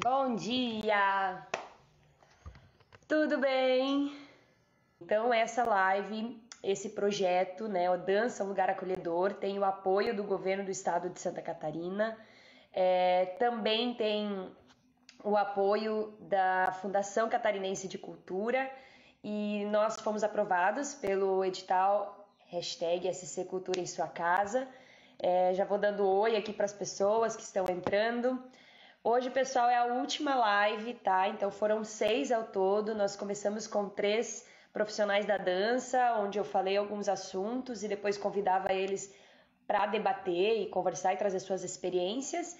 Bom dia! Tudo bem? Então essa live, esse projeto, né, o Dança um Lugar Acolhedor, tem o apoio do governo do estado de Santa Catarina, também tem o apoio da Fundação Catarinense de Cultura e nós fomos aprovados pelo edital #SC Cultura em Sua Casa. Já vou dando oi aqui para as pessoas que estão entrando. Hoje, pessoal, é a última live, tá? Então foram 6 ao todo. Nós começamos com 3 profissionais da dança, onde eu falei alguns assuntos e depois convidava eles para debater e conversar e trazer suas experiências.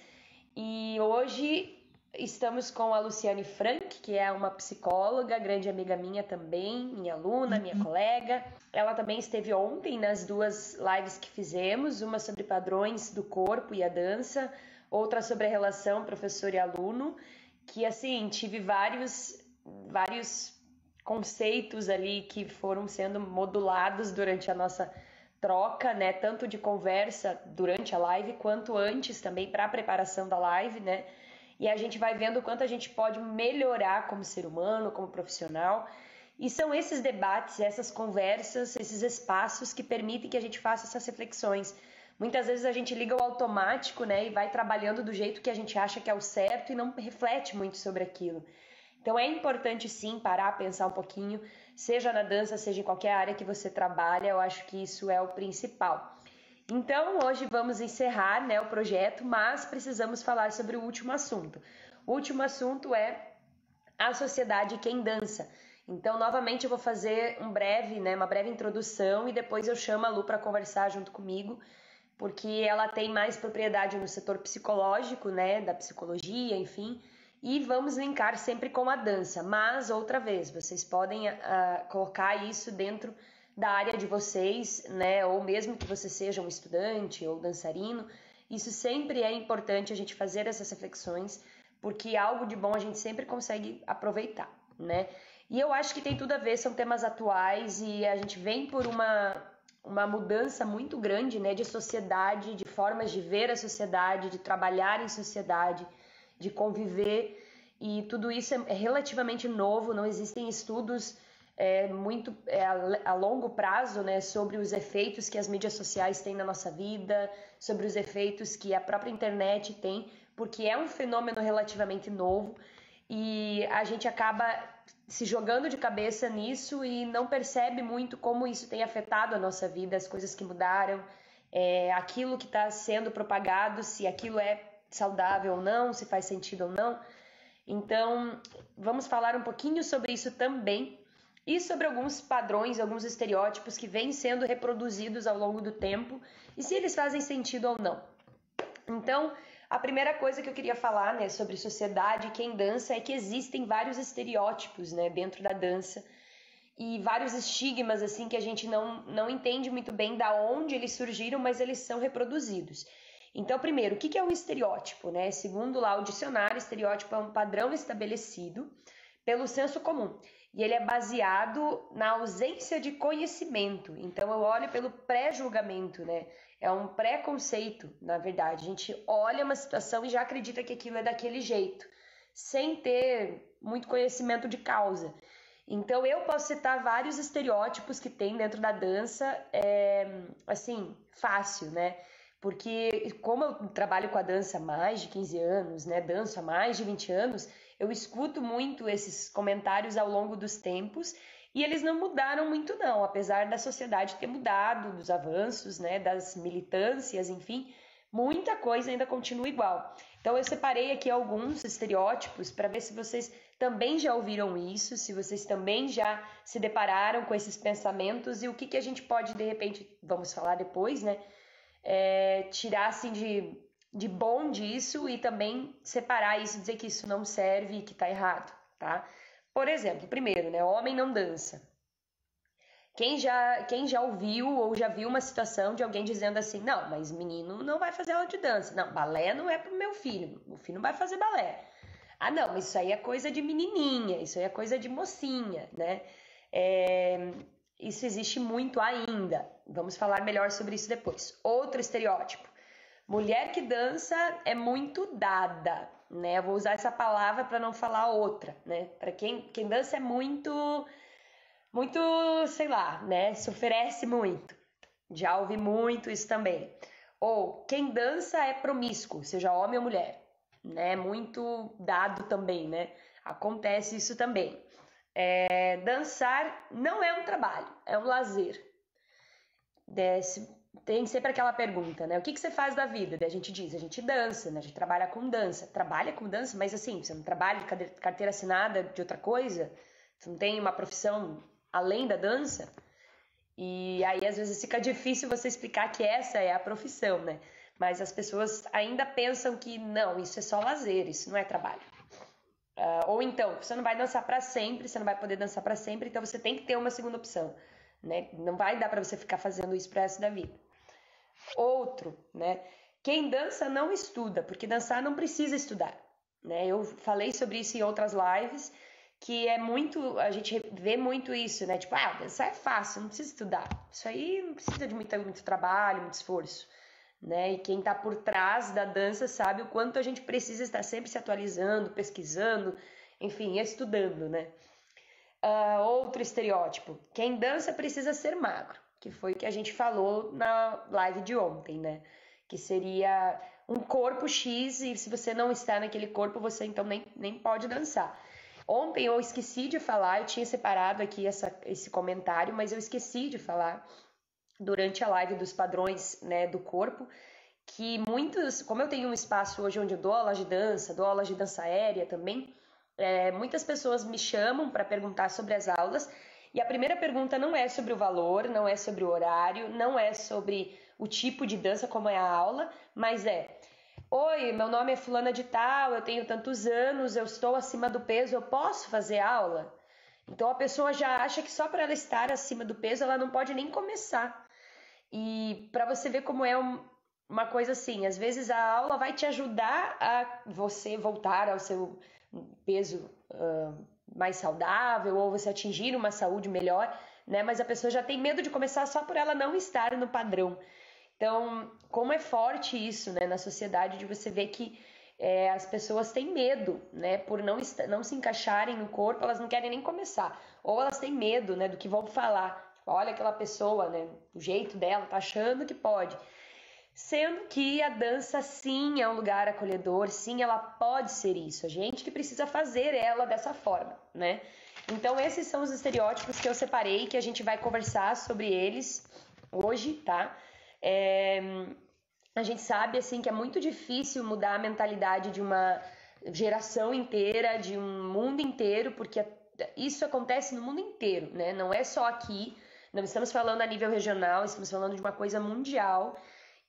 E hoje estamos com a Luciane Frank, que é uma psicóloga, grande amiga minha também, minha aluna, minha colega. Ela também esteve ontem nas 2 lives que fizemos, uma sobre padrões do corpo e a dança, outra sobre a relação professor e aluno, que assim, tive vários conceitos ali que foram sendo modulados durante a nossa troca, né, tanto de conversa durante a live, quanto antes também para a preparação da live, né, e a gente vai vendo o quanto a gente pode melhorar como ser humano, como profissional, e são esses debates, essas conversas, esses espaços que permitem que a gente faça essas reflexões. Muitas vezes a gente liga o automático, né, e vai trabalhando do jeito que a gente acha que é o certo e não reflete muito sobre aquilo. Então é importante sim parar, pensar um pouquinho, seja na dança, seja em qualquer área que você trabalha, eu acho que isso é o principal. Então hoje vamos encerrar, né, o projeto, mas precisamos falar sobre o último assunto. O último assunto é a sociedade e quem dança. Então novamente eu vou fazer uma breve introdução e depois eu chamo a Lu para conversar junto comigo, porque ela tem mais propriedade no setor psicológico, né, da psicologia, enfim, e vamos linkar sempre com a dança, mas outra vez, vocês podem colocar isso dentro da área de vocês, né, ou mesmo que você seja um estudante ou dançarino, isso sempre é importante a gente fazer essas reflexões, porque algo de bom a gente sempre consegue aproveitar, né, e eu acho que tem tudo a ver, são temas atuais e a gente vem por uma mudança muito grande, né, de sociedade, de formas de ver a sociedade, de trabalhar em sociedade, de conviver, e tudo isso é relativamente novo, não existem estudos a longo prazo, né, sobre os efeitos que as mídias sociais têm na nossa vida, sobre os efeitos que a própria internet tem, porque é um fenômeno relativamente novo, e a gente acaba se jogando de cabeça nisso e não percebe muito como isso tem afetado a nossa vida, as coisas que mudaram, aquilo que está sendo propagado, se aquilo é saudável ou não, se faz sentido ou não. Então, vamos falar um pouquinho sobre isso também e sobre alguns padrões, alguns estereótipos que vêm sendo reproduzidos ao longo do tempo e se eles fazem sentido ou não. Então, a primeira coisa que eu queria falar, né, sobre sociedade e quem dança é que existem vários estereótipos, né, dentro da dança e vários estigmas assim que a gente não entende muito bem da onde eles surgiram, mas eles são reproduzidos. Então, primeiro, o que é um estereótipo, né? Segundo lá o dicionário, estereótipo é um padrão estabelecido pelo senso comum e ele é baseado na ausência de conhecimento. Então, eu olho pelo pré-julgamento, né? É um preconceito, na verdade. A gente olha uma situação e já acredita que aquilo é daquele jeito, sem ter muito conhecimento de causa. Então, eu posso citar vários estereótipos que tem dentro da dança, assim, fácil, né? Porque como eu trabalho com a dança há mais de 15 anos, né, danço há mais de 20 anos, eu escuto muito esses comentários ao longo dos tempos e eles não mudaram muito não, apesar da sociedade ter mudado, dos avanços, né, das militâncias, enfim, muita coisa ainda continua igual. Então eu separei aqui alguns estereótipos para ver se vocês também já ouviram isso, se vocês também já se depararam com esses pensamentos e o que a gente pode, de repente, vamos falar depois, né, tirar assim de bom disso e também separar isso, dizer que isso não serve e que tá errado, tá? Por exemplo, primeiro, né, homem não dança. Quem já ouviu ou já viu uma situação de alguém dizendo assim, não, mas menino não vai fazer aula de dança, não, balé não é pro meu filho, o filho não vai fazer balé. Ah, não, mas isso aí é coisa de menininha, isso aí é coisa de mocinha, né? Isso existe muito ainda. Vamos falar melhor sobre isso depois. Outro estereótipo. Mulher que dança é muito dada, né? Eu vou usar essa palavra para não falar outra, né? Para quem dança é muito, sei lá, né? Se oferece muito. Já ouvi muito isso também. Ou quem dança é promíscuo, seja homem ou mulher, né? Muito dado também, né? Acontece isso também. Dançar não é um trabalho, é um lazer. Tem sempre aquela pergunta, né? O que você faz da vida? A gente diz, a gente dança, né? A gente trabalha com dança. Trabalha com dança, mas assim, você não trabalha de carteira assinada de outra coisa? Você não tem uma profissão além da dança? E aí, às vezes, fica difícil você explicar que essa é a profissão, né? Mas as pessoas ainda pensam que não, isso é só lazer, isso não é trabalho. Ou então, você não vai dançar para sempre, você não vai poder dançar para sempre, então você tem que ter uma segunda opção, né? Não vai dar para você ficar fazendo isso pro resto da vida. Outro, né? Quem dança não estuda, porque dançar não precisa estudar, né? Eu falei sobre isso em outras lives, que é muito, a gente vê muito isso, né? Tipo, dançar é fácil, não precisa estudar. Isso aí não precisa de muito trabalho, muito esforço, né? E quem tá por trás da dança sabe o quanto a gente precisa estar sempre se atualizando, pesquisando, enfim, estudando, né? Outro estereótipo, quem dança precisa ser magro, que foi o que a gente falou na live de ontem, né? Que seria um corpo X e se você não está naquele corpo, você então nem pode dançar. Ontem eu esqueci de falar, eu tinha separado aqui esse comentário, mas eu esqueci de falar durante a live dos padrões, né, do corpo, que muitos, como eu tenho um espaço hoje onde eu dou aulas de dança aérea também, muitas pessoas me chamam para perguntar sobre as aulas, e a primeira pergunta não é sobre o valor, não é sobre o horário, não é sobre o tipo de dança como é a aula, mas oi, meu nome é fulana de tal, eu tenho tantos anos, eu estou acima do peso, eu posso fazer aula? Então a pessoa já acha que só para ela estar acima do peso ela não pode nem começar. E para você ver como é uma coisa assim, às vezes a aula vai te ajudar a você voltar ao seu peso mais saudável ou você atingir uma saúde melhor, né? Mas a pessoa já tem medo de começar só por ela não estar no padrão. Então, como é forte isso, né, na sociedade, de você ver que as pessoas têm medo, né, por não se encaixarem no corpo, elas não querem nem começar. Ou elas têm medo, né, do que vão falar. Tipo, olha aquela pessoa, né, o jeito dela, tá achando que pode. Sendo que a dança, sim, é um lugar acolhedor, sim, ela pode ser isso. A gente que precisa fazer ela dessa forma, né? Então, esses são os estereótipos que eu separei, que a gente vai conversar sobre eles hoje, tá? A gente sabe assim que é muito difícil mudar a mentalidade de uma geração inteira, de um mundo inteiro, porque isso acontece no mundo inteiro, né? Não é só aqui, não estamos falando a nível regional, estamos falando de uma coisa mundial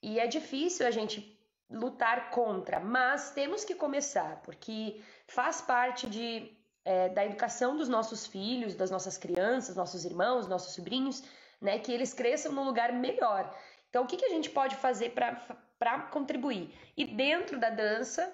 e é difícil a gente lutar contra, mas temos que começar, porque faz parte da educação dos nossos filhos, das nossas crianças, nossos irmãos, nossos sobrinhos, né? Que eles cresçam num lugar melhor. Então, o que a gente pode fazer para contribuir? E dentro da dança,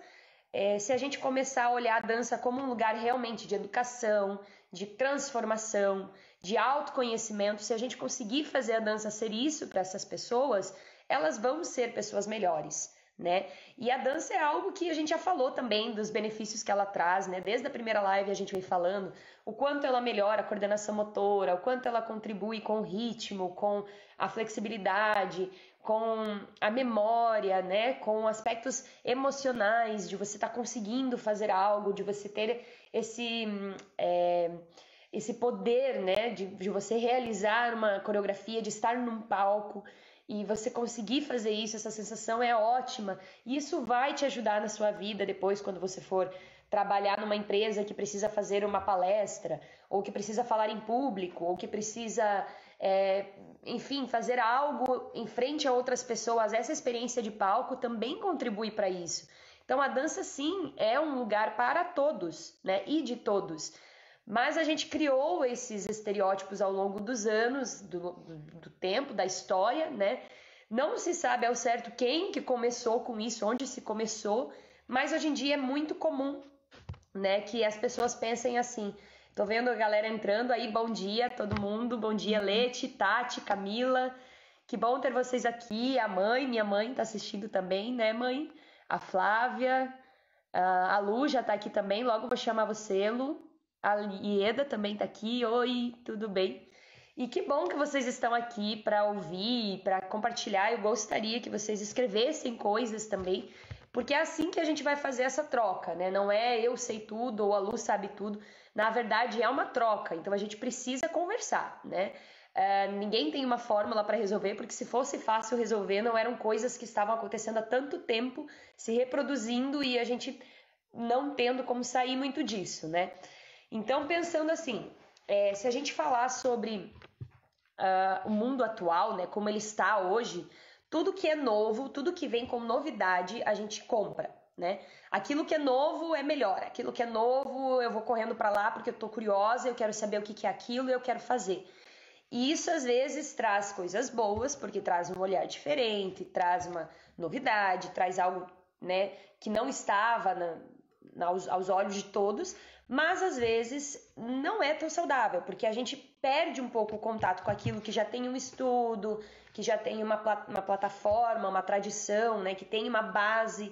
se a gente começar a olhar a dança como um lugar realmente de educação, de transformação, de autoconhecimento, se a gente conseguir fazer a dança ser isso para essas pessoas, elas vão ser pessoas melhores, né? E a dança é algo que a gente já falou também dos benefícios que ela traz, né? Desde a primeira live a gente vem falando o quanto ela melhora a coordenação motora, o quanto ela contribui com o ritmo, com a flexibilidade, com a memória, né? Com aspectos emocionais de você estar conseguindo fazer algo, de você ter esse poder, né? De você realizar uma coreografia, de estar num palco e você conseguir fazer isso, essa sensação é ótima. E isso vai te ajudar na sua vida depois, quando você for trabalhar numa empresa que precisa fazer uma palestra, ou que precisa falar em público, ou que precisa, enfim, fazer algo em frente a outras pessoas. Essa experiência de palco também contribui para isso. Então, a dança, sim, é um lugar para todos, né? E de todos. Mas a gente criou esses estereótipos ao longo dos anos, do tempo, da história, né? Não se sabe ao certo quem que começou com isso, onde se começou, mas hoje em dia é muito comum, né, que as pessoas pensem assim. Tô vendo a galera entrando aí, bom dia todo mundo, bom dia Leti, Tati, Camila, Que bom ter vocês aqui. A mãe, minha mãe tá assistindo também, né, mãe? A Flávia, a Lu já tá aqui também. Logo vou chamar você, Lu. A Ieda também tá aqui. Oi, tudo bem? E que bom que vocês estão aqui para ouvir, para compartilhar. Eu gostaria que vocês escrevessem coisas também, porque é assim que a gente vai fazer essa troca, né? Não é eu sei tudo ou a Lu sabe tudo. Na verdade, é uma troca, então a gente precisa conversar, né? Ninguém tem uma fórmula para resolver, porque se fosse fácil resolver, não eram coisas que estavam acontecendo há tanto tempo, se reproduzindo e a gente não tendo como sair muito disso, né? Então, pensando assim, se a gente falar sobre o mundo atual, né, como ele está hoje, tudo que é novo, tudo que vem com novidade, a gente compra, né? Aquilo que é novo é melhor, aquilo que é novo eu vou correndo para lá porque eu tô curiosa, eu quero saber o que é aquilo e eu quero fazer. E isso às vezes traz coisas boas, porque traz um olhar diferente, traz uma novidade, traz algo, né, que não estava aos olhos de todos, mas às vezes não é tão saudável, porque a gente perde um pouco o contato com aquilo que já tem um estudo, que já tem uma plataforma, uma tradição, né, que tem uma base.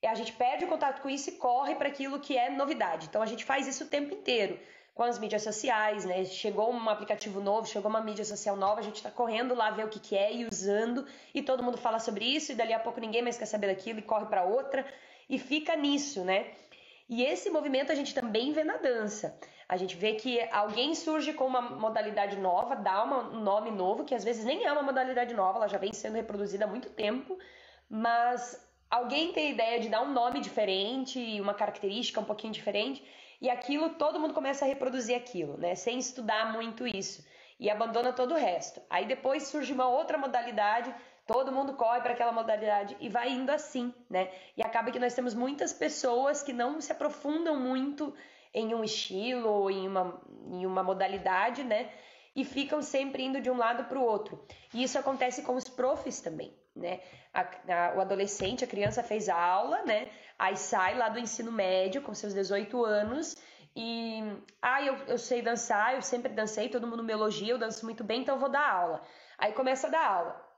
E a gente perde o contato com isso e corre para aquilo que é novidade. Então a gente faz isso o tempo inteiro com as mídias sociais, né? Chegou um aplicativo novo, chegou uma mídia social nova, a gente está correndo lá ver o que é e usando, e todo mundo fala sobre isso, e dali a pouco ninguém mais quer saber daquilo e corre para outra, e fica nisso, né? E esse movimento a gente também vê na dança. A gente vê que alguém surge com uma modalidade nova, dá um nome novo, que às vezes nem é uma modalidade nova, ela já vem sendo reproduzida há muito tempo, mas alguém tem a ideia de dar um nome diferente, uma característica um pouquinho diferente, e aquilo, todo mundo começa a reproduzir aquilo, né? Sem estudar muito isso. E abandona todo o resto. Aí depois surge uma outra modalidade, todo mundo corre para aquela modalidade e vai indo assim, né? E acaba que nós temos muitas pessoas que não se aprofundam muito em um estilo ou em uma modalidade, né? E ficam sempre indo de um lado para o outro. E isso acontece com os profs também, né? O adolescente, a criança fez a aula, né? Aí sai lá do ensino médio com seus 18 anos e eu sei dançar, eu sempre dancei, todo mundo me elogia, eu danço muito bem, então eu vou dar aula. Aí começa a dar aula.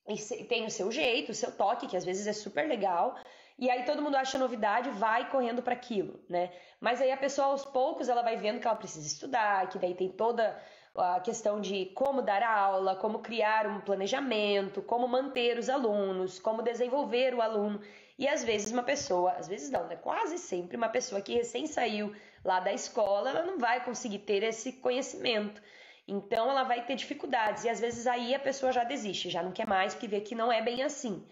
E tem o seu jeito, o seu toque, que às vezes é super legal, e aí todo mundo acha novidade, vai correndo para aquilo, né? Mas aí a pessoa aos poucos ela vai vendo que ela precisa estudar, que daí tem toda a questão de como dar aula, como criar um planejamento, como manter os alunos, como desenvolver o aluno. E às vezes uma pessoa, às vezes não, né? Quase sempre uma pessoa que recém saiu lá da escola, ela não vai conseguir ter esse conhecimento. Então ela vai ter dificuldades e às vezes aí a pessoa já desiste, já não quer mais porque vê que não é bem assim.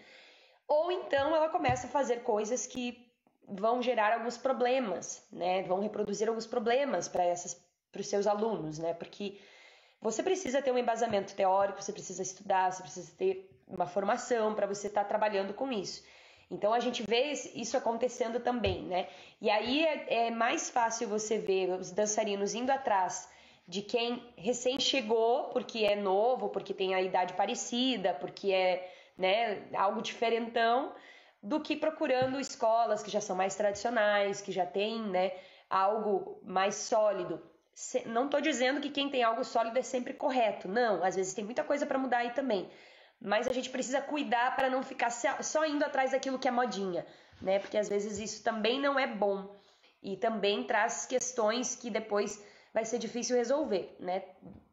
Ou então ela começa a fazer coisas que vão gerar alguns problemas, né? Vão reproduzir alguns problemas para os seus alunos, né? Porque você precisa ter um embasamento teórico, você precisa estudar, você precisa ter uma formação para você estar trabalhando com isso. Então a gente vê isso acontecendo também, né? E aí é mais fácil você ver os dançarinos indo atrás de quem recém chegou, porque é novo, porque tem a idade parecida, porque é, né, algo diferentão, do que procurando escolas que já são mais tradicionais, que já tem, né, algo mais sólido. Não estou dizendo que quem tem algo sólido é sempre correto, não, às vezes tem muita coisa para mudar aí também, mas a gente precisa cuidar para não ficar só indo atrás daquilo que é modinha, né, porque às vezes isso também não é bom e também traz questões que depois vai ser difícil resolver, né,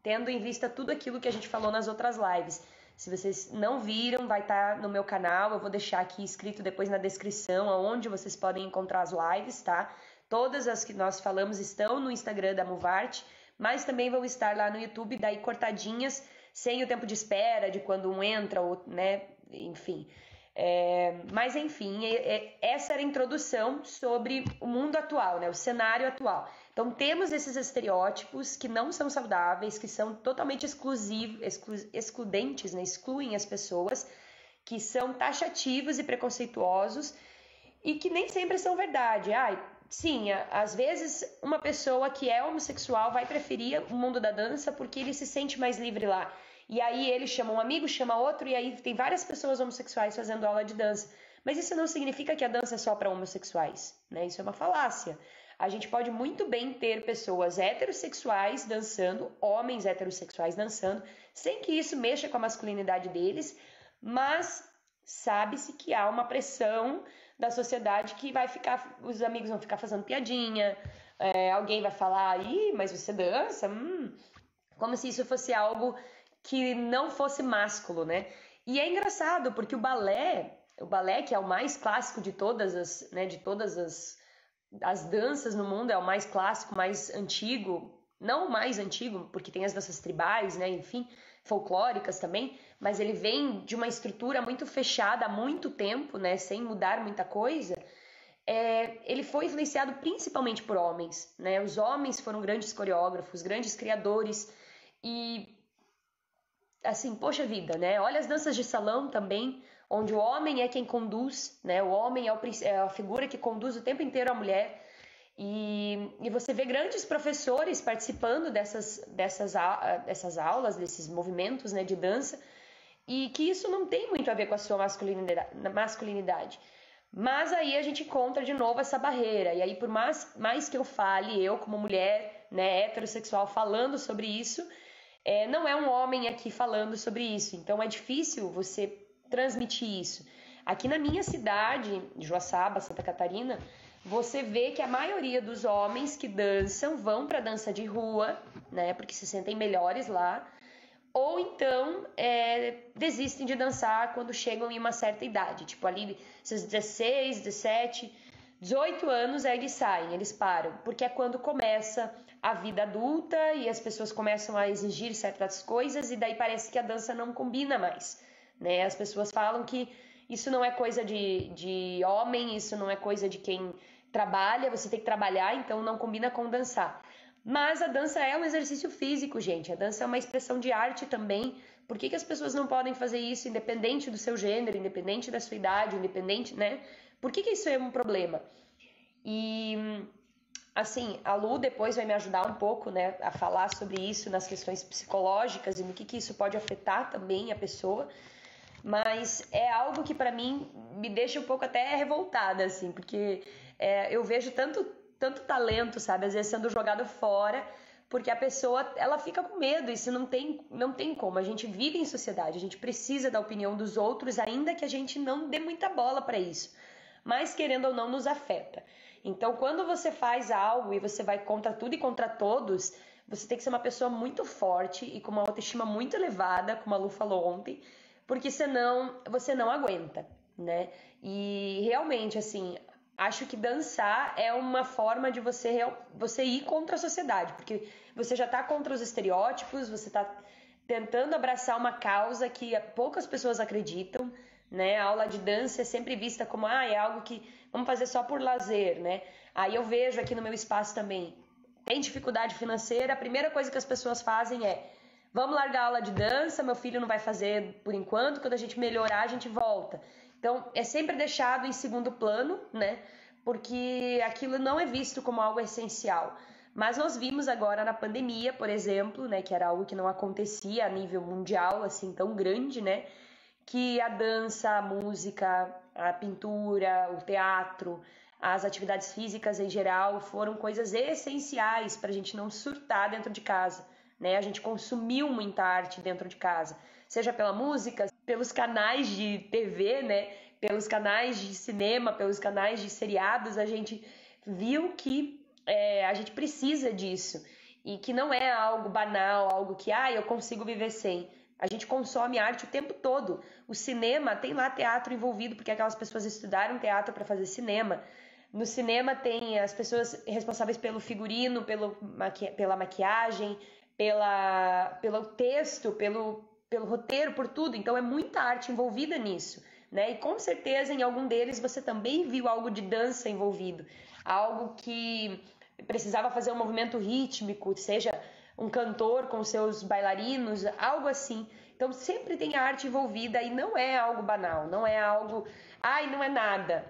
tendo em vista tudo aquilo que a gente falou nas outras lives. Se vocês não viram, vai estar no meu canal, eu vou deixar aqui escrito depois na descrição aonde vocês podem encontrar as lives, tá? Todas as que nós falamos estão no Instagram da Movarte, mas também vão estar lá no YouTube, daí cortadinhas, sem o tempo de espera, de quando um entra, ou, né, enfim. Mas enfim, essa era a introdução sobre o mundo atual, né, o cenário atual. Então temos esses estereótipos que não são saudáveis, que são totalmente excludentes, né, excluem as pessoas, que são taxativos e preconceituosos e que nem sempre são verdade. Sim, às vezes uma pessoa que é homossexual vai preferir o mundo da dança porque ele se sente mais livre lá. E aí ele chama um amigo, chama outro, e aí tem várias pessoas homossexuais fazendo aula de dança. Mas isso não significa que a dança é só para homossexuais, né? Isso é uma falácia. A gente pode muito bem ter pessoas heterossexuais dançando, homens heterossexuais dançando, sem que isso mexa com a masculinidade deles, mas sabe-se que há uma pressão da sociedade que vai ficar, os amigos vão ficar fazendo piadinha, alguém vai falar, ih, mas você dança? Como se isso fosse algo que não fosse másculo, né? E é engraçado, porque o balé, que é o mais clássico de todas as danças no mundo, é o mais clássico, mais antigo, não o mais antigo, porque tem as danças tribais, né, enfim, folclóricas também, mas ele vem de uma estrutura muito fechada há muito tempo, né, sem mudar muita coisa. Ele foi influenciado principalmente por homens, né? Os homens foram grandes coreógrafos, grandes criadores e assim, poxa vida, né? Olha as danças de salão também, onde o homem é quem conduz, né? O homem é a figura que conduz o tempo inteiro a mulher. E você vê grandes professores participando dessas aulas, desses movimentos, né, de dança, e que isso não tem muito a ver com a sua masculinidade. Mas aí a gente encontra de novo essa barreira. E aí, por mais que eu fale, eu como mulher, né, heterossexual, falando sobre isso, não é um homem aqui falando sobre isso. Então é difícil você transmitir isso. Aqui na minha cidade, Joaçaba, Santa Catarina, você vê que a maioria dos homens que dançam vão para dança de rua, né, porque se sentem melhores lá, ou então desistem de dançar quando chegam em uma certa idade, tipo ali seus 16, 17, 18 anos, aí eles saem, eles param, porque é quando começa a vida adulta e as pessoas começam a exigir certas coisas e daí parece que a dança não combina mais, né? As pessoas falam que isso não é coisa de homem, isso não é coisa de quem trabalha, você tem que trabalhar, então não combina com dançar. Mas a dança é um exercício físico, gente. A dança é uma expressão de arte também. Por que as pessoas não podem fazer isso independente do seu gênero, independente da sua idade, independente, né? Por que isso é um problema? E, assim, a Lu depois vai me ajudar um pouco, né, a falar sobre isso nas questões psicológicas e no que isso pode afetar também a pessoa. Mas é algo que para mim me deixa um pouco até revoltada, assim, porque eu vejo tanto talento, sabe, às vezes sendo jogado fora, porque a pessoa, ela fica com medo, isso não tem como, a gente vive em sociedade, a gente precisa da opinião dos outros, ainda que a gente não dê muita bola para isso, mas querendo ou não nos afeta. Então, quando você faz algo e você vai contra tudo e contra todos, você tem que ser uma pessoa muito forte e com uma autoestima muito elevada, como a Lu falou ontem, porque senão você não aguenta, né? E realmente, assim, acho que dançar é uma forma de você ir contra a sociedade, porque você já está contra os estereótipos, você está tentando abraçar uma causa que poucas pessoas acreditam, né? A aula de dança é sempre vista como é algo que vamos fazer só por lazer, né? Aí eu vejo aqui no meu espaço também, tem dificuldade financeira, a primeira coisa que as pessoas fazem é: vamos largar a aula de dança, meu filho não vai fazer por enquanto, quando a gente melhorar a gente volta. Então, é sempre deixado em segundo plano, né? Porque aquilo não é visto como algo essencial. Mas nós vimos agora na pandemia, por exemplo, né, que era algo que não acontecia a nível mundial, assim, tão grande, né? Que a dança, a música, a pintura, o teatro, as atividades físicas em geral foram coisas essenciais para a gente não surtar dentro de casa, né? A gente consumiu muita arte dentro de casa, seja pela música, pelos canais de TV, né? Pelos canais de cinema, pelos canais de seriados, a gente viu que a gente precisa disso e que não é algo banal, algo que eu consigo viver sem. A gente consome arte o tempo todo. O cinema tem lá teatro envolvido, porque aquelas pessoas estudaram teatro para fazer cinema. No cinema tem as pessoas responsáveis pelo figurino, pela maquiagem, pelo texto, pelo roteiro, por tudo. Então é muita arte envolvida nisso, né? E com certeza em algum deles você também viu algo de dança envolvido. Algo que precisava fazer um movimento rítmico, seja um cantor com seus bailarinos, algo assim. Então sempre tem arte envolvida e não é algo banal, não é algo, não é nada.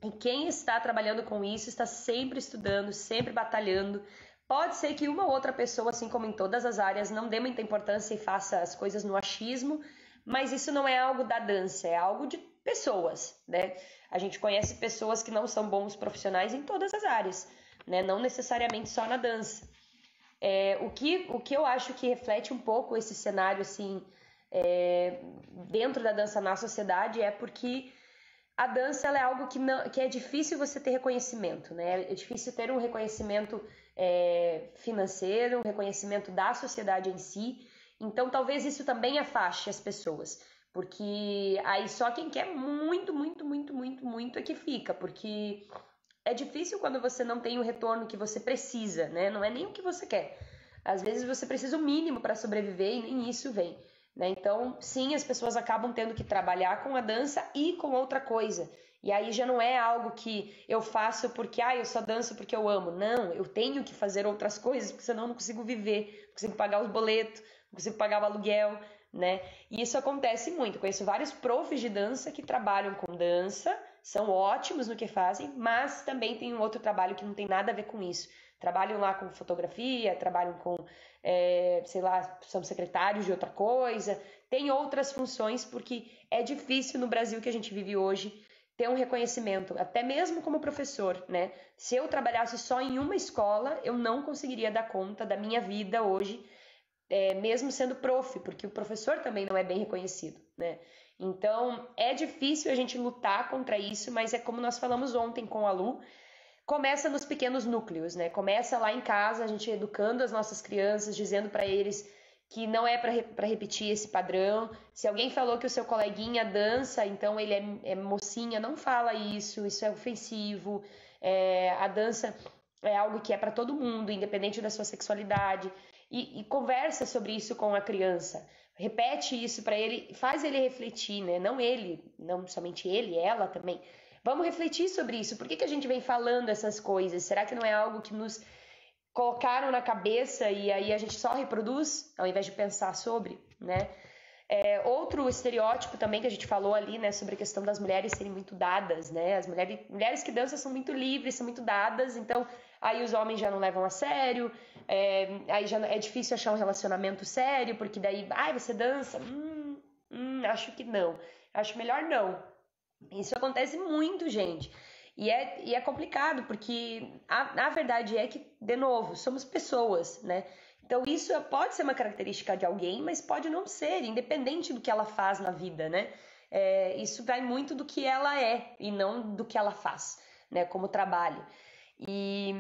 E quem está trabalhando com isso está sempre estudando, sempre batalhando. Pode ser que uma ou outra pessoa, assim como em todas as áreas, não dê muita importância e faça as coisas no achismo, mas isso não é algo da dança, é algo de pessoas, né? A gente conhece pessoas que não são bons profissionais em todas as áreas. né? Não necessariamente só na dança. O que eu acho que reflete um pouco esse cenário, assim, dentro da dança na sociedade é porque a dança ela é algo que é difícil você ter reconhecimento, né? É difícil ter um reconhecimento financeiro, um reconhecimento da sociedade em si. Então, talvez isso também afaste as pessoas. Porque aí só quem quer muito, muito, muito, muito, muito é que fica. Porque é difícil quando você não tem o retorno que você precisa, né? Não é nem o que você quer. Às vezes você precisa o mínimo para sobreviver e nem isso vem, né? Então, sim, as pessoas acabam tendo que trabalhar com a dança e com outra coisa. E aí já não é algo que eu faço porque, eu só danço porque eu amo. Não, eu tenho que fazer outras coisas, porque senão eu não consigo viver, não consigo pagar os boletos, não consigo pagar o aluguel, né? E isso acontece muito. Eu conheço vários profs de dança que trabalham com dança, são ótimos no que fazem, mas também tem um outro trabalho que não tem nada a ver com isso. Trabalham lá com fotografia, trabalham com, sei lá, são secretários de outra coisa, tem outras funções, porque é difícil no Brasil que a gente vive hoje ter um reconhecimento, até mesmo como professor, né? Se eu trabalhasse só em uma escola, eu não conseguiria dar conta da minha vida hoje, mesmo sendo prof, porque o professor também não é bem reconhecido, né? Então, é difícil a gente lutar contra isso, mas é como nós falamos ontem com a Lu, começa nos pequenos núcleos, né? Começa lá em casa, a gente educando as nossas crianças, dizendo para eles que não é para repetir esse padrão. Se alguém falou que o seu coleguinha dança, então ele é mocinha, não fala isso, isso é ofensivo. A dança é algo que é para todo mundo, independente da sua sexualidade. E conversa sobre isso com a criança. Repete isso para ele, faz ele refletir, né? Não ele, não somente ele, ela também. Vamos refletir sobre isso. Por que a gente vem falando essas coisas? Será que não é algo que nos colocaram na cabeça e aí a gente só reproduz ao invés de pensar sobre, né? Outro estereótipo também que a gente falou ali, né, sobre a questão das mulheres serem muito dadas, né? As mulheres que dançam são muito livres, são muito dadas, então aí os homens já não levam a sério, aí já é difícil achar um relacionamento sério, porque daí, você dança? Acho que não. Acho melhor não. Isso acontece muito, gente. E é complicado, porque a verdade é que, de novo, somos pessoas, né? Então, isso pode ser uma característica de alguém, mas pode não ser, independente do que ela faz na vida, né? Isso vai muito do que ela é e não do que ela faz, né? Como trabalho. E,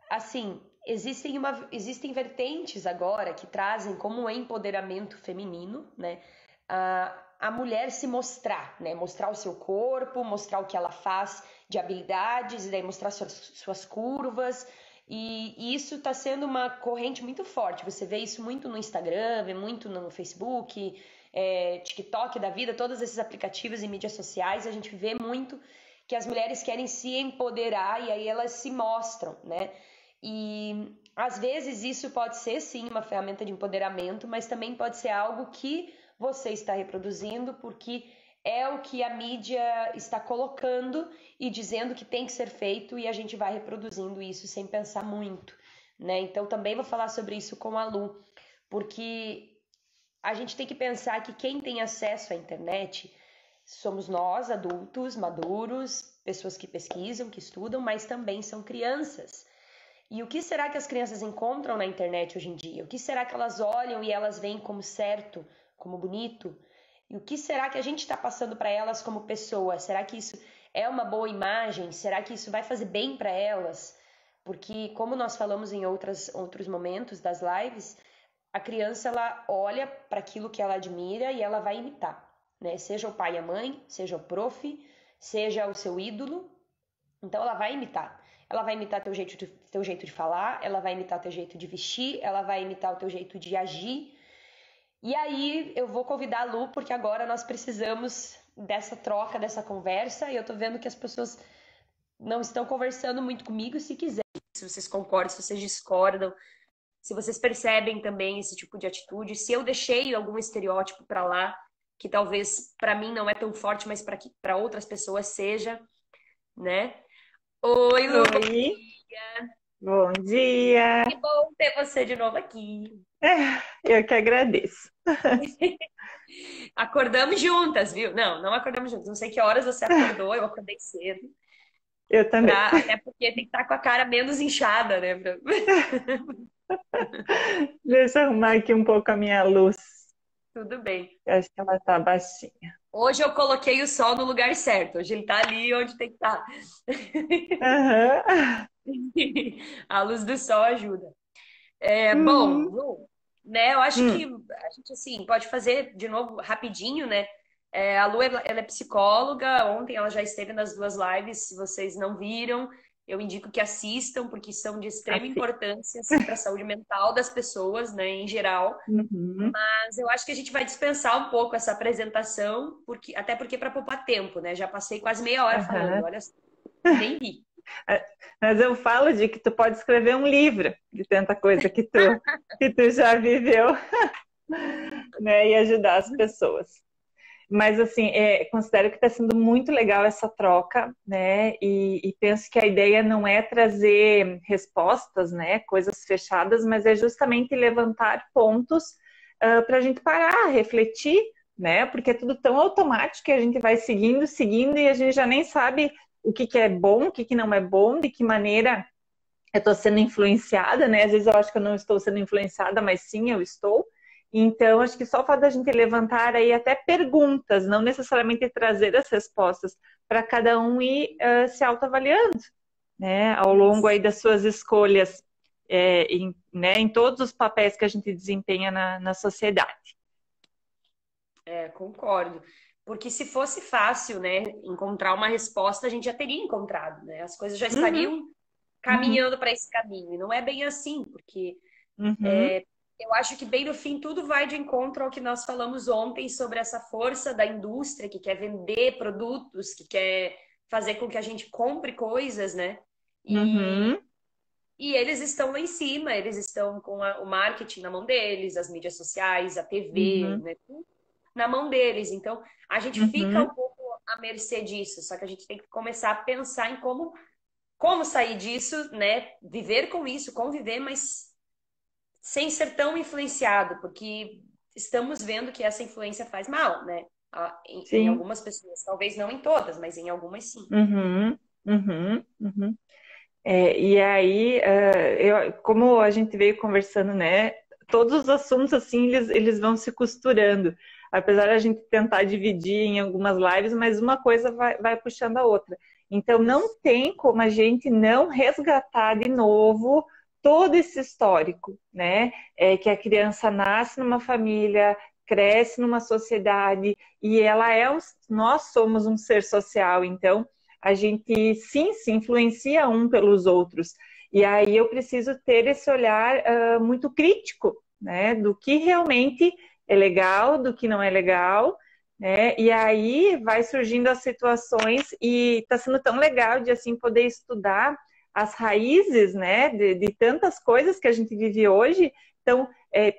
assim, existem vertentes agora que trazem como um empoderamento feminino, né? A mulher se mostrar, né? Mostrar o seu corpo, mostrar o que ela faz de habilidades, e daí mostrar suas curvas. E isso está sendo uma corrente muito forte. Você vê isso muito no Instagram, vê muito no Facebook, TikTok da vida, todos esses aplicativos e mídias sociais, a gente vê muito que as mulheres querem se empoderar e aí elas se mostram, né? E às vezes isso pode ser sim uma ferramenta de empoderamento, mas também pode ser algo que você está reproduzindo porque é o que a mídia está colocando e dizendo que tem que ser feito e a gente vai reproduzindo isso sem pensar muito, né? Então também vou falar sobre isso com a Lu, porque a gente tem que pensar que quem tem acesso à internet somos nós, adultos, maduros, pessoas que pesquisam, que estudam, mas também são crianças. E o que será que as crianças encontram na internet hoje em dia? O que será que elas olham e elas veem como certo, como bonito? E o que será que a gente está passando para elas como pessoa? Será que isso é uma boa imagem? Será que isso vai fazer bem para elas? Porque, como nós falamos em outros momentos das lives, a criança ela olha para aquilo que ela admira e ela vai imitar, né? Seja o pai e a mãe, seja o prof, seja o seu ídolo. Então ela vai imitar. Ela vai imitar teu jeito de falar, ela vai imitar teu jeito de vestir, ela vai imitar o teu jeito de agir. E aí eu vou convidar a Lu, porque agora nós precisamos dessa troca, dessa conversa, e eu tô vendo que as pessoas não estão conversando muito comigo. Se quiser, se vocês concordam, se vocês discordam, se vocês percebem também esse tipo de atitude, se eu deixei algum estereótipo para lá, que talvez para mim não é tão forte, mas para outras pessoas seja, né? Oi, Lu, bom Oi, dia. bom dia. Que bom ter você de novo aqui. Eu que agradeço. Acordamos juntas, viu? Não acordamos juntas. Não sei que horas você acordou, eu acordei cedo. Eu também. Até porque tem que estar com a cara menos inchada, né? Deixa eu arrumar aqui um pouco a minha luz. Tudo bem. Eu acho que ela tá baixinha. Hoje eu coloquei o sol no lugar certo. Hoje ele tá ali onde tem que estar. Aham. A luz do sol ajuda. É, bom, Uhum. Lu, né? Eu acho que Hum. a gente assim pode fazer de novo rapidinho, né? A Lu, ela é psicóloga. Ontem ela já esteve nas duas lives. Se vocês não viram, eu indico que assistam, porque são de extrema Assim. importância assim, para a saúde mental das pessoas, né, em geral. Uhum. Mas eu acho que a gente vai dispensar um pouco essa apresentação, porque até porque para poupar tempo, né? Já passei quase meia hora falando, Aham. olha, só, e nem vi. Mas eu falo de que tu pode escrever um livro de tanta coisa que tu já viveu, né? E ajudar as pessoas. Mas, assim, considero que está sendo muito legal essa troca, né? E penso que a ideia não é trazer respostas, né? Coisas fechadas, mas é justamente levantar pontos para a gente parar, refletir, né? Porque é tudo tão automático que a gente vai seguindo, seguindo, e a gente já nem sabe o que é bom, o que não é bom, de que maneira eu estou sendo influenciada, né? Às vezes eu acho que eu não estou sendo influenciada, mas sim, eu estou. Então, acho que só o fato da gente levantar aí até perguntas, não necessariamente trazer as respostas, para cada um ir se autoavaliando, né? Ao longo Isso. aí das suas escolhas, né, em todos os papéis que a gente desempenha na sociedade. Concordo. Porque se fosse fácil, né, encontrar uma resposta, a gente já teria encontrado, né? As coisas já Uhum, estariam uhum, caminhando para esse caminho. E não é bem assim, porque uhum, eu acho que bem no fim tudo vai de encontro ao que nós falamos ontem sobre essa força da indústria que quer vender produtos, que quer fazer com que a gente compre coisas, né? E, uhum, e eles estão lá em cima, eles estão com o marketing na mão deles, as mídias sociais, a TV, uhum, né? Na mão deles. Então, a gente fica uhum. um pouco à mercê disso, só que a gente tem que começar a pensar em como sair disso, né? Viver com isso, conviver, mas sem ser tão influenciado, porque estamos vendo que essa influência faz mal, né? Em Sim. algumas pessoas, talvez não em todas, mas em algumas sim. Uhum, uhum, uhum. E aí, como a gente veio conversando, né? Todos os assuntos, assim, eles vão se costurando. Apesar da gente tentar dividir em algumas lives, mas uma coisa vai puxando a outra. Então, não Isso. tem como a gente não resgatar de novo todo esse histórico, né? Que a criança nasce numa família, cresce numa sociedade, e nós somos um ser social, então a gente sim se influencia um pelos outros. E aí eu preciso ter esse olhar muito crítico, né, do que realmente é legal, do que não é legal, né? E aí vai surgindo as situações e está sendo tão legal de assim poder estudar as raízes, né, de tantas coisas que a gente vive hoje. Então,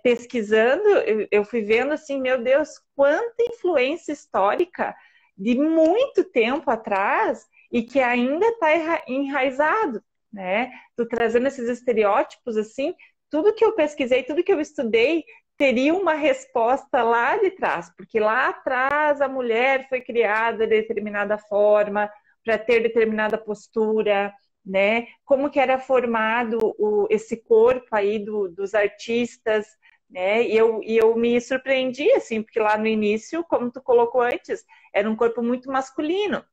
pesquisando, eu fui vendo assim, meu Deus, quanta influência histórica de muito tempo atrás e que ainda está enraizado, né? Tu trazendo esses estereótipos assim, tudo que eu pesquisei, tudo que eu estudei teria uma resposta lá de trás, porque lá atrás a mulher foi criada de determinada forma para ter determinada postura, né? Como que era formado esse corpo aí dos artistas, né? E eu me surpreendi assim, porque lá no início, como tu colocou antes, era um corpo muito masculino.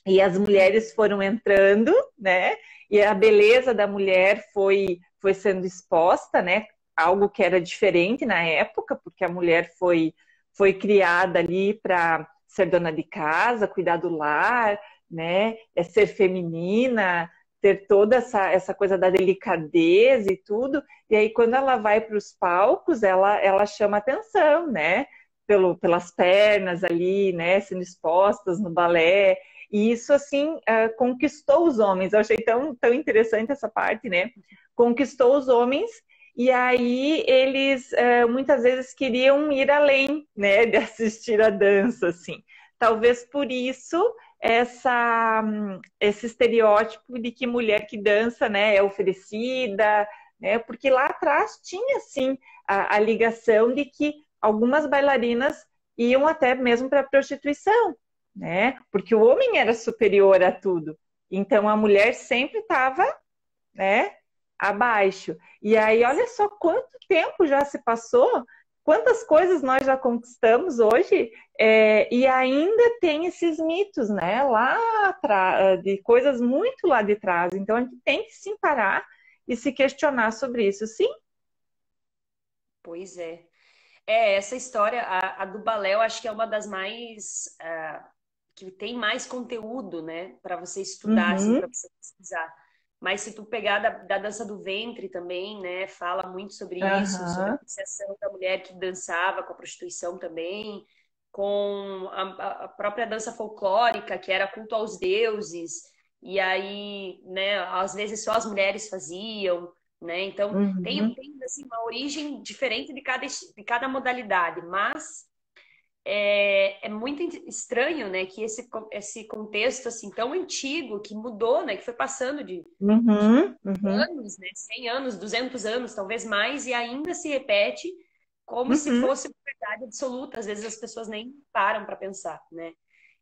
E as mulheres foram entrando, né? E a beleza da mulher foi sendo exposta, né? Algo que era diferente na época, porque a mulher foi criada ali para ser dona de casa, cuidar do lar, né? Ser feminina, ter toda essa coisa da delicadeza e tudo. E aí, quando ela vai para os palcos, ela chama atenção, né? Pelas pernas ali, né? Sendo expostas no balé. E isso, assim, conquistou os homens. Eu achei tão interessante essa parte, né? Conquistou os homens e aí eles muitas vezes queriam ir além, né? De assistir a dança, assim. Talvez por isso esse estereótipo de que mulher que dança, né, é oferecida, né? Porque lá atrás tinha, sim, a ligação de que algumas bailarinas iam até mesmo para a prostituição, né? Porque o homem era superior a tudo. Então a mulher sempre estava, né, abaixo. E aí, olha só quanto tempo já se passou, quantas coisas nós já conquistamos hoje, e ainda tem esses mitos, né, lá atrás, de coisas muito lá de trás. Então a gente tem que sim parar e se questionar sobre isso. Sim. Pois é. Essa história, a do balé, eu acho que é uma das mais, que tem mais conteúdo, né, para você estudar, assim, Uhum, para você pesquisar. Mas se tu pegar da dança do ventre também, né, fala muito sobre isso, sobre a aham, associação da mulher que dançava com a prostituição também, com a própria dança folclórica, que era culto aos deuses, e aí, né, às vezes só as mulheres faziam, né? Então, tem, uhum, tem assim, uma origem diferente de cada modalidade, mas é muito estranho, né, que esse contexto assim tão antigo que mudou, né, que foi passando de uhum, uhum, anos, né, 100 anos, 200 anos, talvez mais, e ainda se repete como se uhum, fosse uma verdade absoluta. Às vezes as pessoas nem param para pensar, né?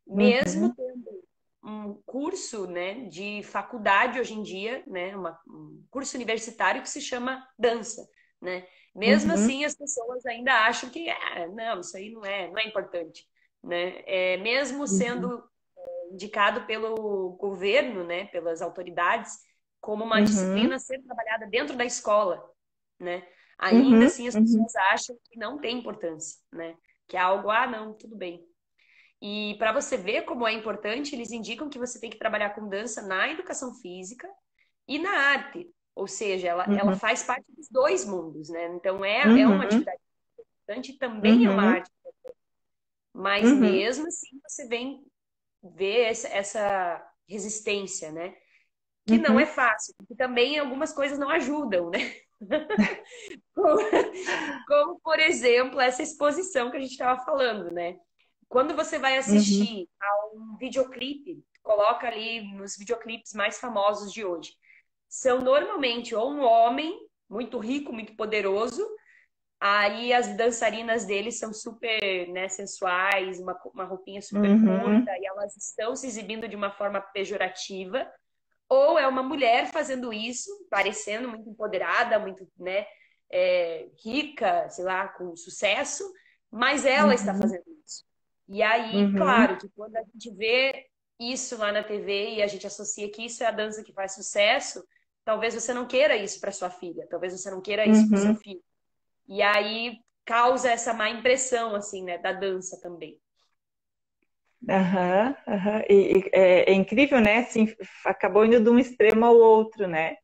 Mesmo uhum, tendo um curso, né, de faculdade hoje em dia, né, um curso universitário que se chama dança, né? Mesmo uhum, assim, as pessoas ainda acham que, não, isso aí não é importante, né? Mesmo uhum, sendo indicado pelo governo, né, pelas autoridades, como uma uhum, disciplina a ser trabalhada dentro da escola, né? Ainda uhum, assim, as uhum, pessoas acham que não tem importância, né? Que é algo, não, tudo bem. E para você ver como é importante, eles indicam que você tem que trabalhar com dança na educação física e na arte. Ou seja, ela uhum, faz parte dos dois mundos, né? Então é uma uhum, atividade importante, também é uma uhum, arte. Mas uhum, mesmo assim, você vem ver essa resistência, né? Que não é uhum, fácil, porque também algumas coisas não ajudam, né? Como, como, por exemplo, essa exposição que a gente estava falando, né? Quando você vai uhum, assistir a um videoclipe, coloca ali nos videoclipes mais famosos de hoje, são normalmente ou um homem muito rico, muito poderoso, aí as dançarinas deles são super, né, sensuais, uma roupinha super uhum, curta, e elas estão se exibindo de uma forma pejorativa, ou é uma mulher fazendo isso, parecendo muito empoderada, muito, né, rica, sei lá, com sucesso, mas ela está uhum, fazendo isso. E aí, uhum, claro, que quando a gente vê isso lá na TV e a gente associa que isso é a dança que faz sucesso, talvez você não queira isso para sua filha, talvez você não queira isso para o seu uhum. filho. E aí causa essa má impressão, assim, né, da dança também. Aham, aham. É incrível, né? Assim, acabou indo de um extremo ao outro, né?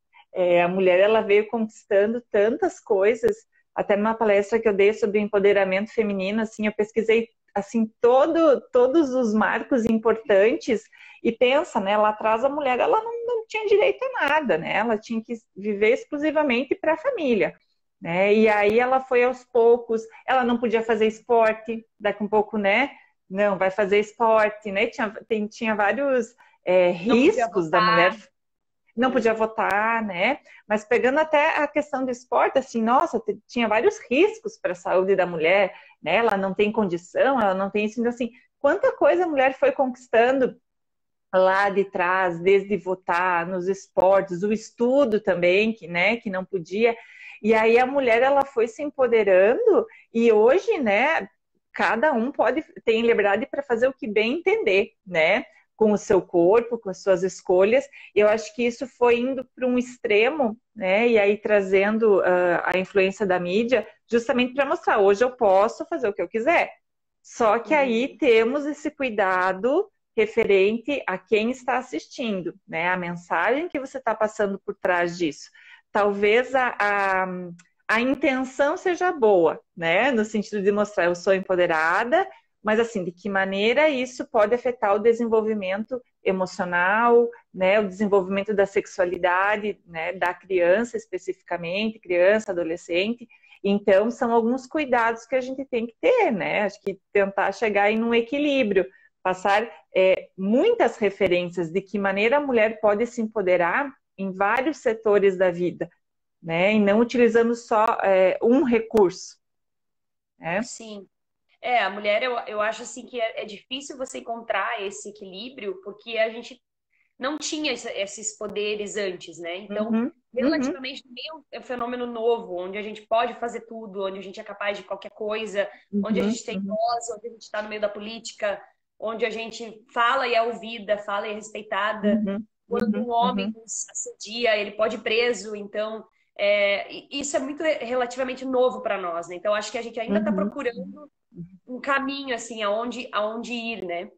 A mulher ela veio conquistando tantas coisas. Até numa palestra que eu dei sobre empoderamento feminino, assim, eu pesquisei assim todos os marcos importantes e pensa, né? Lá atrás a mulher ela não tinha direito a nada, né? Ela tinha que viver exclusivamente para a família. Né? E aí ela foi aos poucos, ela não podia fazer esporte, daqui um pouco, né? Não, vai fazer esporte, né? Tinha vários Não podia riscos da mulher, votar, não né? podia votar, né? Mas pegando até a questão do esporte, assim, nossa, tinha vários riscos para a saúde da mulher, né? Ela não tem condição, ela não tem isso, então, assim, quanta coisa a mulher foi conquistando lá de trás, desde votar nos esportes, o estudo também, que não podia. E aí a mulher ela foi se empoderando e hoje, né, cada um pode tem liberdade para fazer o que bem entender, né? Com o seu corpo, com as suas escolhas. E eu acho que isso foi indo para um extremo, né? E aí trazendo a influência da mídia, justamente para mostrar, hoje eu posso fazer o que eu quiser. Só que aí Uhum. temos esse cuidado referente a quem está assistindo, né? A mensagem que você está passando por trás disso. Talvez a intenção seja boa, né? No sentido de mostrar eu sou empoderada, mas assim, de que maneira isso pode afetar o desenvolvimento emocional, né? O desenvolvimento da sexualidade, né? Da criança especificamente, criança, adolescente. Então, são alguns cuidados que a gente tem que ter, né? Acho que tentar chegar em um equilíbrio, passar muitas referências de que maneira a mulher pode se empoderar em vários setores da vida, né? E não utilizando só um recurso, né? Sim. A mulher, eu acho assim que é difícil você encontrar esse equilíbrio, porque a gente não tinha esses poderes antes, né? Então, Uhum, uhum, relativamente também é um fenômeno novo, onde a gente pode fazer tudo, onde a gente é capaz de qualquer coisa, onde a uhum, gente tem uhum, voz, onde a gente está no meio da política, onde a gente fala e é ouvida, fala e é respeitada. uhum, Quando uhum, um homem uhum, nos assedia, ele pode ir preso. Então, isso é muito relativamente novo para nós, né? Então, acho que a gente ainda está uhum, procurando um caminho, assim, aonde ir, né?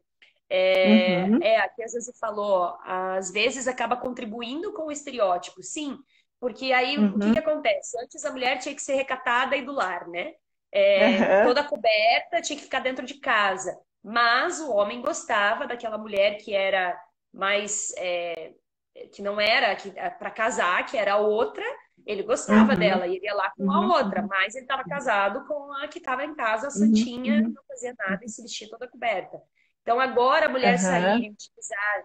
uhum, Aqui às vezes você falou, ó, às vezes acaba contribuindo com o estereótipo, sim, porque aí o que que uhum, acontece? Antes a mulher tinha que ser recatada e do lar, né? aham, Toda coberta, tinha que ficar dentro de casa, mas o homem gostava daquela mulher que era mais, que não era para casar, que era a outra, ele gostava uhum, dela, e ele ia lá com a uhum, outra, uhum, mas ele estava casado com a que estava em casa, a uhum, santinha, uhum, não fazia nada e se vestia toda coberta. Então, agora a mulher sair aham, e utilizar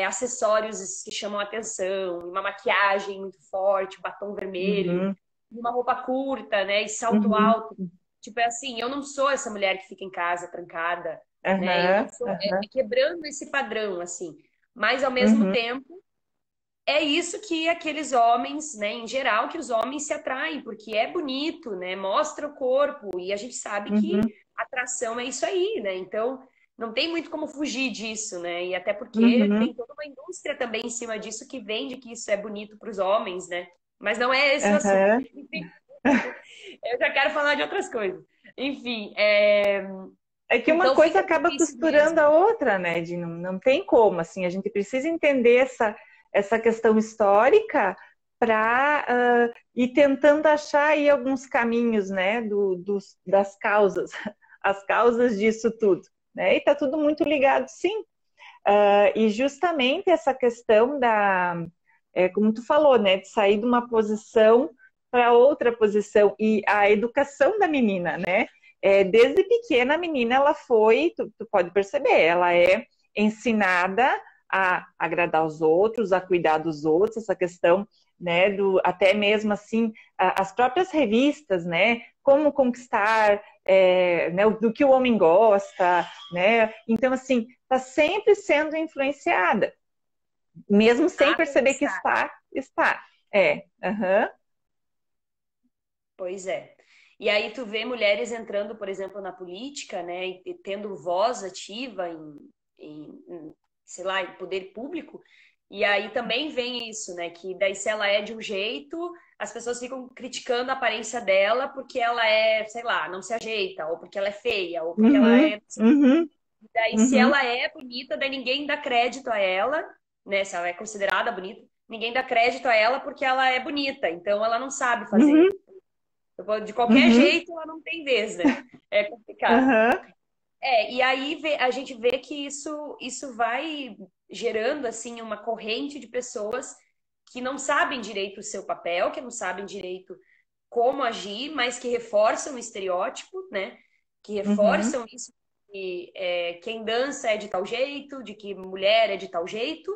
acessórios que chamam a atenção, uma maquiagem muito forte, batom vermelho, uhum, uma roupa curta, né, e salto uhum, alto. Tipo, é assim, eu não sou essa mulher que fica em casa trancada, né? Eu não aham, sou, aham, quebrando esse padrão, assim. Mas, ao mesmo uhum, tempo, é isso que aqueles homens, né, em geral, que os homens se atraem, porque é bonito, né? Mostra o corpo, e a gente sabe que uhum, atração é isso aí, né? Então, não tem muito como fugir disso, né? E até porque uhum, tem toda uma indústria também em cima disso que vende que isso é bonito para os homens, né? Mas não é esse o assunto. aham. Enfim, eu já quero falar de outras coisas. Enfim, É que uma então coisa fica acaba difícil costurando mesmo. a outra, né? Não tem como, assim, a gente precisa entender essa questão histórica para ir tentando achar aí alguns caminhos, né, das causas, as causas disso tudo, né? E tá tudo muito ligado, sim. E justamente essa questão como tu falou, né, de sair de uma posição para outra posição e a educação da menina, né? Desde pequena a menina ela foi, tu pode perceber, ela é ensinada a agradar os outros, a cuidar dos outros, essa questão, né, até mesmo assim as próprias revistas, né, como conquistar, né, do que o homem gosta, né? Então assim está sempre sendo influenciada, mesmo sem A perceber que conquistar. está. Uhum, Pois é. E aí tu vê mulheres entrando, por exemplo, na política, né, e tendo voz ativa sei lá, em poder público. E aí também vem isso, né, que daí se ela é de um jeito, as pessoas ficam criticando a aparência dela porque ela é, sei lá, não se ajeita, ou porque ela é feia, ou porque ela uhum, é. uhum, Daí se uhum, ela é bonita, daí ninguém dá crédito a ela, né, se ela é considerada bonita, ninguém dá crédito a ela porque ela é bonita, então ela não sabe uhum, fazer. De qualquer uhum, jeito, ela não tem vez, né? É complicado. uhum, E aí a gente vê que isso vai gerando assim uma corrente de pessoas que não sabem direito o seu papel, que não sabem direito como agir, mas que reforçam o estereótipo, né? Que uhum, reforçam isso que quem dança é de tal jeito, de que mulher é de tal jeito,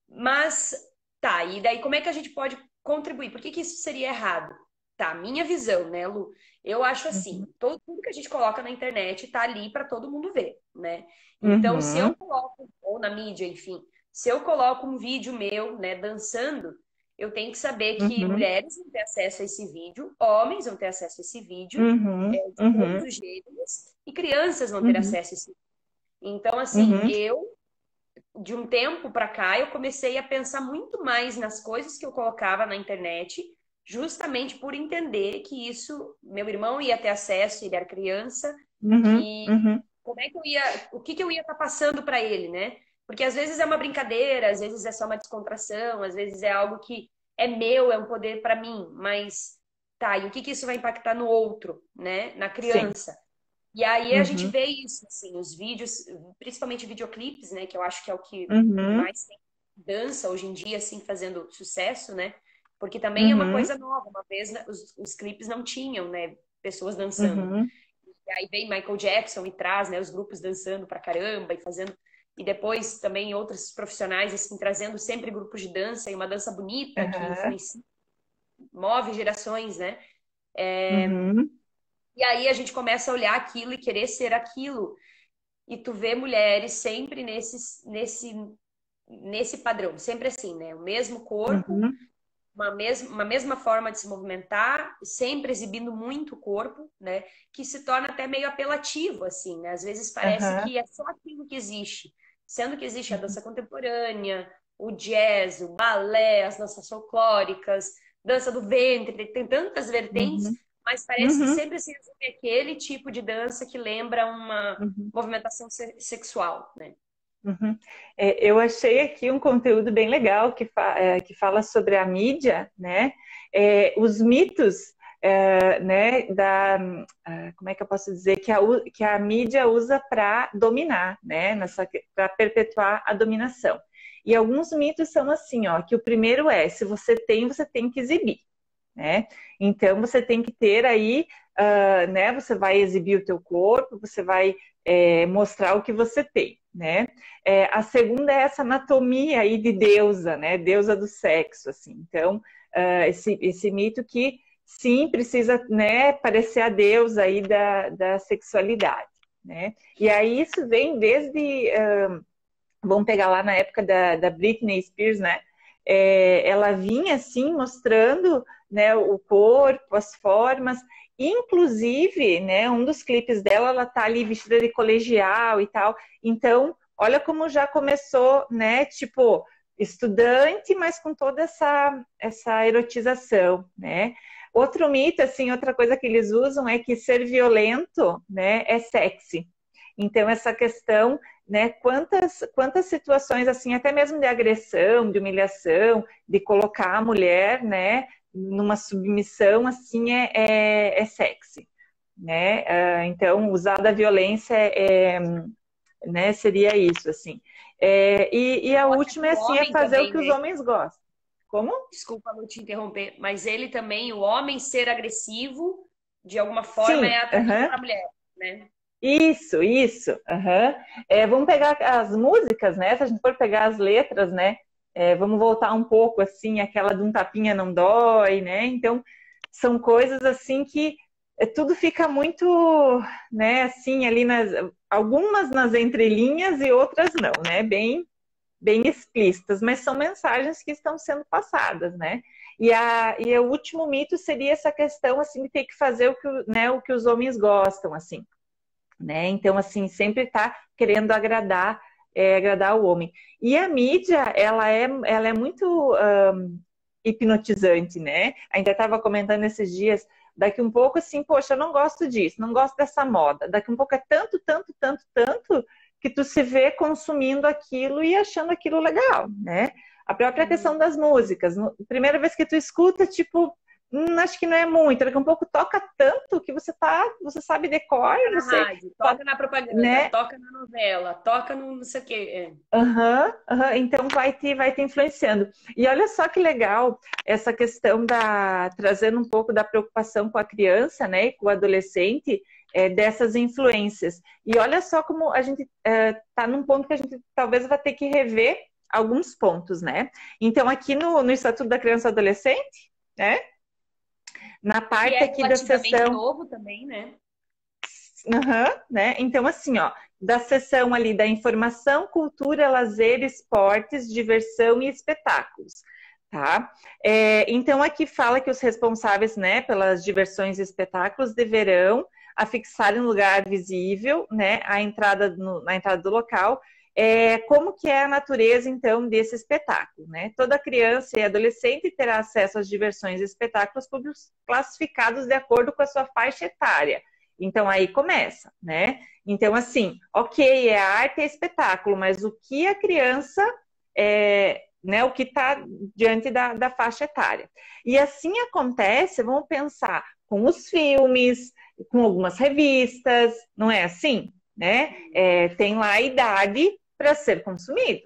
mas tá, e daí como é que a gente pode contribuir? Por que que isso seria errado? Tá, minha visão, né, Lu? Eu acho assim, tudo que a gente coloca na internet tá ali para todo mundo ver, né? Então, se eu uhum, coloco, ou na mídia, enfim, se eu coloco um vídeo meu, né, dançando, eu tenho que saber que uhum, mulheres vão ter acesso a esse vídeo, homens vão ter acesso a esse vídeo, uhum, de todos uhum, os gêneros, e crianças vão ter uhum, acesso a esse vídeo. Então, assim, uhum, de um tempo para cá, eu comecei a pensar muito mais nas coisas que eu colocava na internet, justamente por entender que isso, meu irmão ia ter acesso, ele era criança, uhum, que uhum, como é que eu ia, o que que eu ia estar passando para ele, né? Porque às vezes é uma brincadeira, às vezes é só uma descontração, às vezes é algo que é meu, é um poder para mim, mas tá, e o que que isso vai impactar no outro, né? Na sim, criança? E aí a gente uhum, vê isso, assim, os vídeos, principalmente videoclipes, né, que eu acho que é o que uhum, mais tem dança hoje em dia, assim, fazendo sucesso, né? Porque também é uma uhum, coisa nova. Uma vez né, os clipes não tinham, né, pessoas dançando. uhum, E aí vem Michael Jackson e traz, né, os grupos dançando pra caramba e fazendo. E depois também outros profissionais, assim, trazendo sempre grupos de dança e uma dança bonita que uhum, influencia, move gerações, né? uhum, E aí a gente começa a olhar aquilo e querer ser aquilo. E tu vê mulheres sempre nesse padrão, sempre assim, né? O mesmo corpo, Uhum. uma mesma forma de se movimentar, sempre exibindo muito o corpo, né? Que se torna até meio apelativo, assim, né? Às vezes parece Aham. que é só aquilo que existe, sendo que existe a dança contemporânea, o jazz, o balé, as danças folclóricas, dança do ventre, tem tantas vertentes, Uhum. mas parece que Uhum. sempre se resume aquele tipo de dança que lembra uma Uhum. movimentação sexual, né? Uhum. Eu achei aqui um conteúdo bem legal que fala sobre a mídia, né? Os mitos, né? Como é que eu posso dizer que a mídia usa para dominar, né? Para perpetuar a dominação. E alguns mitos são assim, ó, que o primeiro é, se você tem que exibir, né? Então você tem que ter aí, né? Você vai exibir o teu corpo, você vai mostrar o que você tem, né? A segunda é essa anatomia aí de deusa, né? Deusa do sexo, assim. Então esse mito que sim precisa, né? Parecer a deusa aí da sexualidade, né? E aí isso vem desde vamos pegar lá na época da Britney Spears, né? Ela vinha assim mostrando, né, o corpo, as formas, inclusive, né, um dos clipes dela, ela tá ali vestida de colegial e tal. Então, olha como já começou, né, tipo, estudante, mas com toda essa erotização, né? Outro mito, assim, outra coisa que eles usam é que ser violento, né, é sexy. Então, essa questão, né, quantas situações, assim, até mesmo de agressão, de humilhação, de colocar a mulher, né, numa submissão, assim, é sexy, né? Então, usar da violência né, seria isso, assim. E a Eu acho que última, o assim, é homem fazer o também, que os né? homens gostam. Como? Desculpa não te interromper, mas ele também, o homem ser agressivo, de alguma forma, é Sim, atrativo aham. para a mulher, né? Isso. Aham. Vamos pegar as músicas, né? Se a gente for pegar as letras, né? Vamos voltar um pouco assim, aquela de um tapinha não dói, né? Então, são coisas assim que tudo fica muito, né? Assim, ali algumas nas entrelinhas e outras não, né? Bem explícitas, mas são mensagens que estão sendo passadas, né? E o último mito seria essa questão assim de ter que fazer né, o que os homens gostam, assim, né? Então, assim, sempre está querendo agradar o homem. E a mídia, ela é muito hipnotizante, né? Ainda estava comentando esses dias, daqui um pouco assim, poxa, eu não gosto disso, não gosto dessa moda. Daqui um pouco é tanto, que tu se vê consumindo aquilo e achando aquilo legal, né? A própria questão Uhum. das músicas. Primeira vez que tu escuta, tipo, acho que não é muito. Daqui a pouco toca tanto que você sabe decor, Toca na você rádio, pode, toca na propaganda, né? toca na novela, toca no não sei o quê. Aham. Então vai te influenciando. E olha só que legal essa questão trazendo um pouco da preocupação com a criança, né, e com o adolescente, dessas influências. E olha só como a gente está num ponto que a gente talvez vai ter que rever alguns pontos, né? Então, aqui no Estatuto da Criança e Adolescente, né, na Que parte é aqui da relativamente seção. novo também, né? Uhum, né? Então, assim, ó, da seção ali da informação, cultura, lazer, esportes, diversão e espetáculos, tá? Então, aqui fala que os responsáveis, né, pelas diversões e espetáculos deverão afixar em lugar visível, né, na entrada do local, como que é a natureza, então, desse espetáculo, né? Toda criança e adolescente terá acesso às diversões e espetáculos classificados de acordo com a sua faixa etária. Então aí começa, né? Então, assim, ok, é arte, é espetáculo, mas o que a criança né, o que está diante da faixa etária. E assim acontece, vamos pensar, com os filmes, com algumas revistas, não é assim? Né? Tem lá a idade para ser consumido.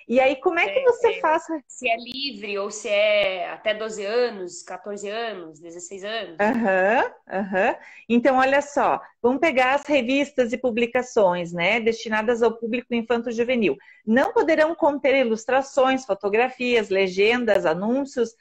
E aí, como é que você faz? Se é livre ou se é até 12 anos, 14 anos, 16 anos. Aham. Então, olha só, vamos pegar as revistas e publicações, né, destinadas ao público infanto-juvenil. Não poderão conter ilustrações, fotografias, legendas, anúncios,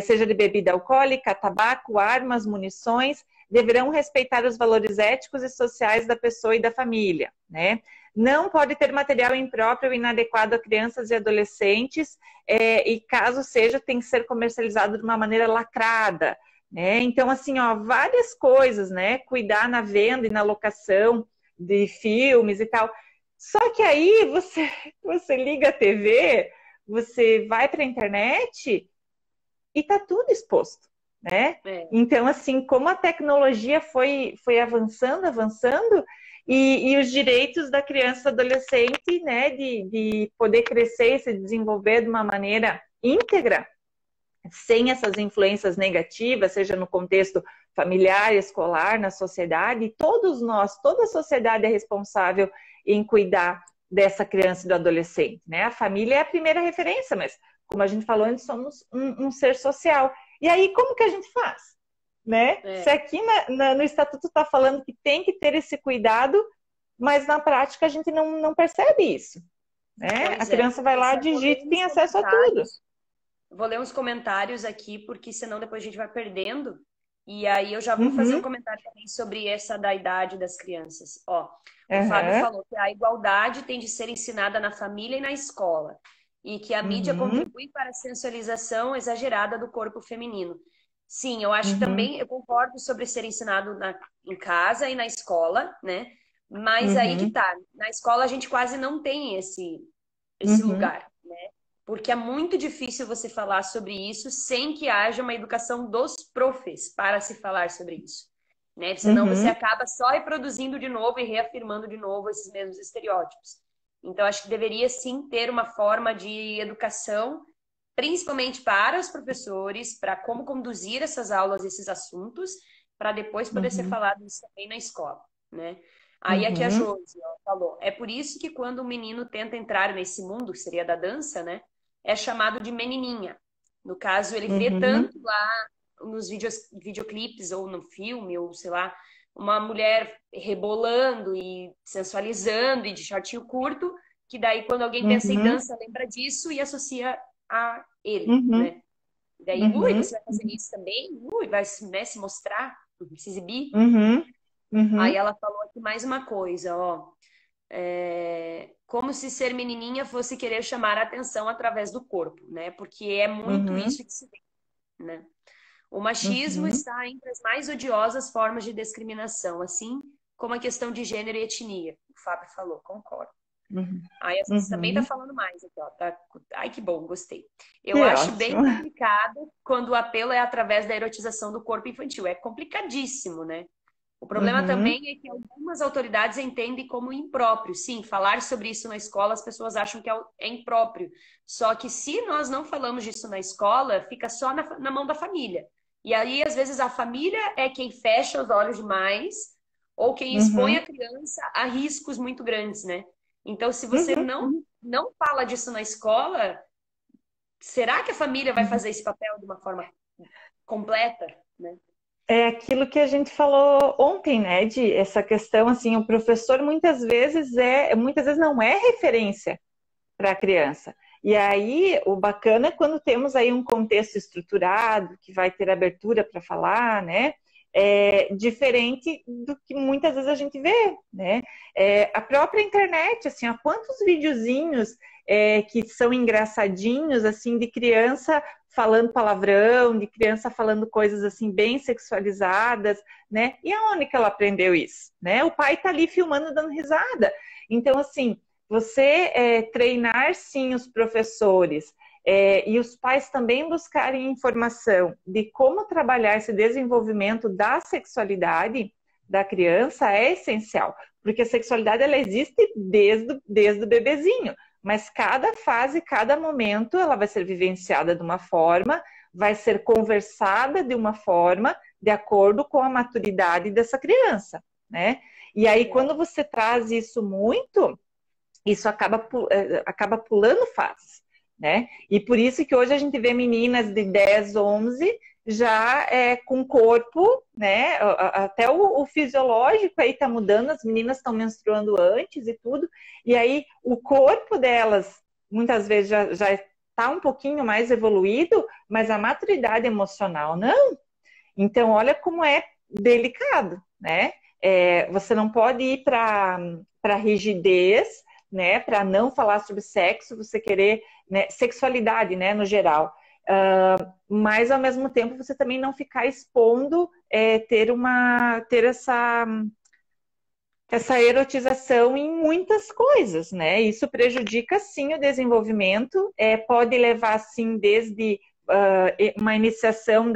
seja de bebida alcoólica, tabaco, armas, munições, deverão respeitar os valores éticos e sociais da pessoa e da família, né? não pode ter material impróprio ou inadequado a crianças e adolescentes, e caso seja, tem que ser comercializado de uma maneira lacrada, né? Então, assim, ó, várias coisas, né? Cuidar na venda e na locação de filmes e tal. Só que aí você liga a TV, você vai para a internet e tá tudo exposto, né? Então, assim, como a tecnologia foi avançando, e os direitos da criança e adolescente, né, de poder crescer e se desenvolver de uma maneira íntegra, sem essas influências negativas, seja no contexto familiar, escolar, na sociedade, todos nós, toda a sociedade é responsável em cuidar dessa criança e do adolescente, né? A família é a primeira referência, mas como a gente falou antes, somos um ser social. E aí, como que a gente faz? Né? Se aqui no Estatuto está falando que tem que ter esse cuidado, mas na prática a gente não percebe isso. Né? A criança vai lá, digita e tem acesso a tudo. Vou ler uns comentários aqui, porque senão depois a gente vai perdendo. E aí eu já vou fazer um comentário também sobre essa da idade das crianças. Ó, o Fábio falou que a igualdade tem de ser ensinada na família e na escola. E que a mídia contribui para a sensualização exagerada do corpo feminino. Sim, eu acho que também, eu concordo sobre ser ensinado em casa e na escola, né? Mas aí que tá, na escola a gente quase não tem esse lugar, né? Porque é muito difícil você falar sobre isso sem que haja uma educação dos profs para se falar sobre isso, né? Senão você acaba só reproduzindo de novo e reafirmando de novo esses mesmos estereótipos. Então, acho que deveria sim ter uma forma de educação, principalmente para os professores, para como conduzir essas aulas, esses assuntos, para depois poder ser falado isso também na escola, né? Aí aqui a Josi falou, é por isso que quando um menino tenta entrar nesse mundo, que seria da dança, né? É chamado de menininha. No caso, ele vê tanto lá nos videoclipes ou no filme, ou sei lá, uma mulher rebolando e sensualizando e de shortinho curto, que daí quando alguém pensa em dança, lembra disso e associa a ele, né? E daí, ui, você vai fazer isso também? Ui, vai, né, se mostrar, se exibir? Aí ela falou aqui mais uma coisa, ó. Como se ser menininha fosse querer chamar a atenção através do corpo, né? Porque é muito isso que se vê, né? O machismo está entre as mais odiosas formas de discriminação, assim como a questão de gênero e etnia. O Fábio falou, concordo. Aí a gente também tá falando mais aqui, ó. Tá... Ai, que bom, gostei. Eu acho bem complicado quando o apelo é através da erotização do corpo infantil. É complicadíssimo, né? O problema também é que algumas autoridades entendem como impróprio. Sim, falar sobre isso na escola, as pessoas acham que é impróprio. Só que se nós não falamos disso na escola, fica só na mão da família. E aí, às vezes, a família é quem fecha os olhos demais ou quem expõe a criança a riscos muito grandes, né? Então, se você não fala disso na escola, será que a família vai fazer esse papel de uma forma completa, né? É aquilo que a gente falou ontem, né, de essa questão, assim, o professor muitas vezes não é referência para a criança. E aí, o bacana é quando temos aí um contexto estruturado, que vai ter abertura para falar, né, diferente do que muitas vezes a gente vê, né, a própria internet, assim, ó, quantos videozinhos que são engraçadinhos, assim, de criança falando palavrão, de criança falando coisas assim bem sexualizadas, né? E aonde que ela aprendeu isso, né? O pai tá ali filmando, dando risada. Então, assim, você treinar sim os professores e os pais também buscarem informação de como trabalhar esse desenvolvimento da sexualidade da criança é essencial, porque a sexualidade ela existe desde o bebezinho. Mas cada fase, cada momento, ela vai ser vivenciada de uma forma, vai ser conversada de uma forma, de acordo com a maturidade dessa criança, né? E aí, quando você traz isso muito, isso acaba pulando fases, né? E por isso que hoje a gente vê meninas de 10, 11 já com corpo, né? Até o fisiológico aí tá mudando, as meninas estão menstruando antes e tudo, e aí o corpo delas muitas vezes já está um pouquinho mais evoluído, mas a maturidade emocional não. Então, olha como é delicado, né? Você não pode ir para rigidez, né? Para não falar sobre sexo, você querer, né, sexualidade, né, no geral. Mas ao mesmo tempo você também não ficar expondo, ter essa erotização em muitas coisas, né? Isso prejudica sim o desenvolvimento, pode levar sim desde uma iniciação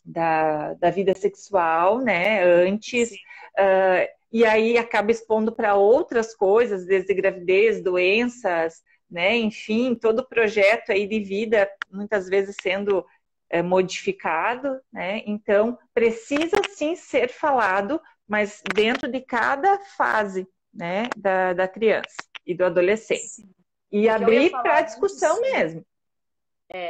da vida sexual, né? Antes, e aí acaba expondo para outras coisas, desde gravidez, doenças, né? Enfim, todo o projeto aí de vida muitas vezes sendo modificado, né? Então precisa sim ser falado, mas dentro de cada fase, né, da criança e do adolescente. Sim. E O que eu ia abrir para falar a discussão antes, mesmo.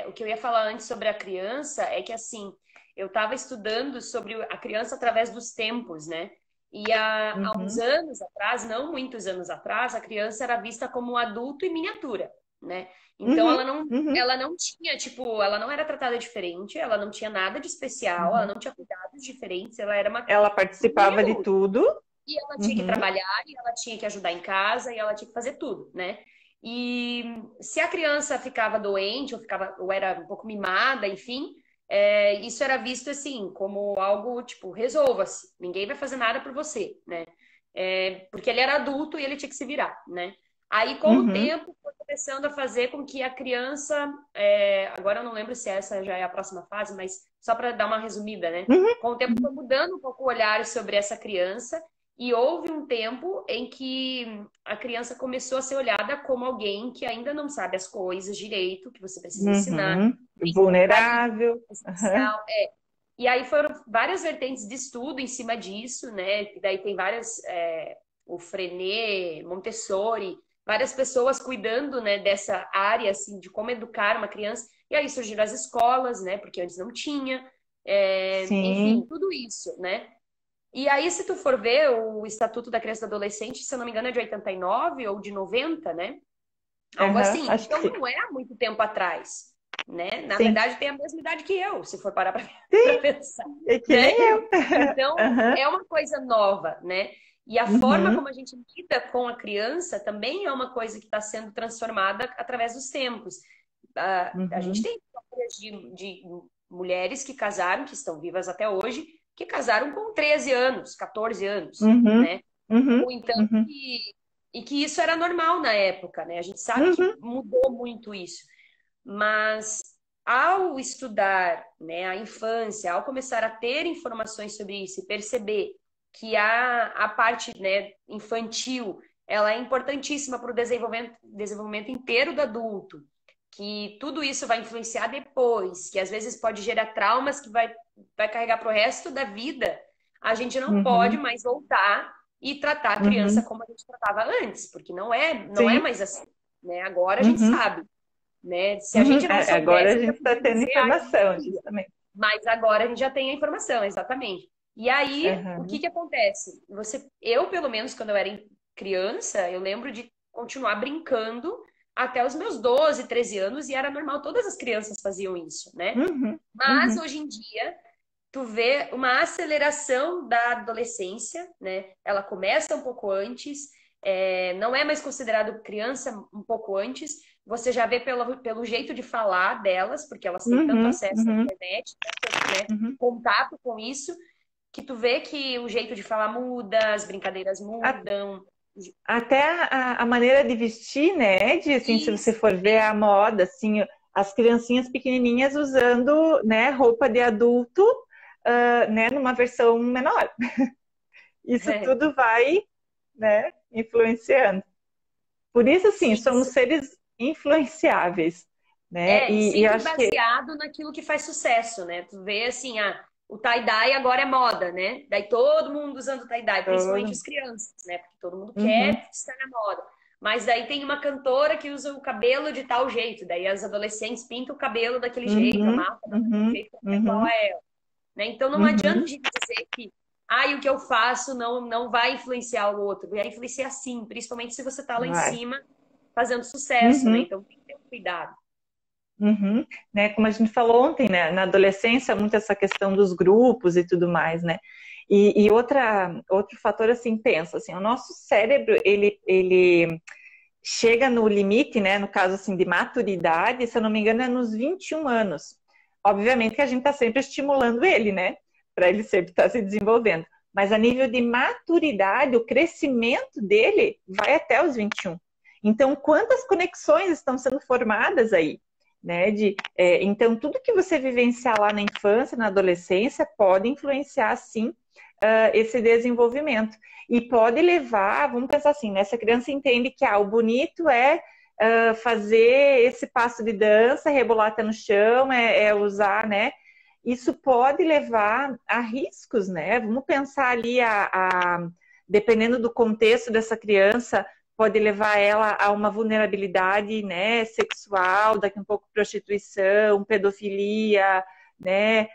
o que eu ia falar antes sobre a criança é que, assim, eu estava estudando sobre a criança através dos tempos, né? E há uns Uhum, anos atrás, não muitos anos atrás, a criança era vista como um adulto em miniatura, né? Então uhum, uhum, ela não tinha, tipo, ela não era tratada diferente, ela não tinha nada de especial, ela uhum. não tinha cuidados diferentes, ela era Ela um mini participava de adulto. tudo. E ela tinha que Uhum, trabalhar, e ela tinha que ajudar em casa, e ela tinha que fazer tudo, né? E se a criança ficava doente, ou era um pouco mimada, enfim, isso era visto assim, como algo tipo, resolva-se, ninguém vai fazer nada por você, né? Porque ele era adulto e ele tinha que se virar, né? Aí, com o uhum, tempo, foi começando a fazer com que a criança. Agora eu não lembro se essa já é a próxima fase, mas só para dar uma resumida, né? uhum, Com o tempo foi mudando um pouco o olhar sobre essa criança e houve um tempo em que a criança começou a ser olhada como alguém que ainda não sabe as coisas direito, que você precisa ensinar, uhum. tem que ter um carinho Vulnerável. Uhum, especial. E aí foram várias vertentes de estudo em cima disso, né? E daí tem o Frenet, Montessori, várias pessoas cuidando, né, dessa área, assim, de como educar uma criança. E aí surgiram as escolas, né? Porque antes não tinha. Enfim, sim. tudo isso, né? E aí, se tu for ver o Estatuto da Criança e do Adolescente, se eu não me engano, é de 89 ou de 90, né? Algo Uhum, assim. acho que Então, sim. não é há muito tempo atrás, né? Na Sim, verdade, tem a mesma idade que eu, se for parar para sim. pensar, É que né? nem eu. Então, Uhum, é uma coisa nova, né? E a forma uhum, como a gente lida com a criança também é uma coisa que está sendo transformada através dos tempos. A gente uhum, tem histórias de mulheres que casaram, que estão vivas até hoje, que casaram com 13 anos, 14 anos, uhum, né? uhum, Ou então uhum, que isso era normal na época, né? A gente sabe que uhum, mudou muito isso, mas ao estudar, né, a infância, ao começar a ter informações sobre isso e perceber que a parte, né, infantil ela é importantíssima para o desenvolvimento inteiro do adulto, que tudo isso vai influenciar depois, que às vezes pode gerar traumas que vai carregar para o resto da vida, a gente não pode uhum, mais voltar e tratar a criança uhum. como a gente tratava antes, porque não é Sim. mais assim, né? Agora a gente Uhum, sabe, né? Se a uhum. gente não Agora soubesse, a a gente já gente está podia tendo dizer, ah, eu não informação, sabia. justamente. Mas agora a gente já tem a informação, exatamente. E aí, o que Uhum, que acontece? Eu, pelo menos, quando eu era criança, eu lembro de continuar brincando até os meus 12, 13 anos, e era normal, todas as crianças faziam isso, né? uhum, Mas uhum, hoje em dia, tu vê uma aceleração da adolescência, né? Ela começa um pouco antes, não é mais considerado criança um pouco antes. Você já vê pelo jeito de falar delas, porque elas têm tanto uhum, acesso à uhum, internet, tanto, né, uhum. contato com isso, que tu vê que o jeito de falar muda, as brincadeiras A- mudam. Até a maneira de vestir, né, Edi? Assim, se você Isso for ver também. a moda, assim, as criancinhas pequenininhas usando, né, roupa de adulto, né, numa versão menor. Isso tudo vai, né, influenciando. Por isso, assim, Sim, somos seres influenciáveis, né? E E sempre acho que baseado naquilo que faz sucesso, né? Tu vê assim, o tie-dye agora é moda, né? Daí todo mundo usando tie-dye, principalmente todo. as crianças, né? Porque todo mundo Uhum, quer estar na moda. Mas daí tem uma cantora que usa o cabelo de tal jeito, daí as adolescentes pintam o cabelo daquele jeito, a uhum, malta daquele uhum, jeito, é igual uhum, a ela, né? Então não adianta a uhum. gente dizer que o que eu faço não vai influenciar o outro, vai influenciar sim, principalmente se você tá lá em Vai. cima fazendo sucesso, né? Uhum, Então tem que ter um cuidado. Uhum, né? Como a gente falou ontem, né? Na adolescência, muito essa questão dos grupos e tudo mais, né? E outro fator, assim, pensa, assim, o nosso cérebro, ele chega no limite, né? No caso, assim, de maturidade, se eu não me engano, é nos 21 anos. Obviamente que a gente está sempre estimulando ele, né? Para ele sempre estar se desenvolvendo. Mas a nível de maturidade, o crescimento dele vai até os 21. Então, quantas conexões estão sendo formadas aí? Né, então, tudo que você vivenciar lá na infância, na adolescência, pode influenciar, sim, esse desenvolvimento. E pode levar, vamos pensar assim, né, se a criança entende que o bonito é fazer esse passo de dança, rebolar até no chão, é usar, né? Isso pode levar a riscos, né? Vamos pensar ali, dependendo do contexto dessa criança, pode levar ela a uma vulnerabilidade, né, sexual, daqui a um pouco prostituição, pedofilia, né,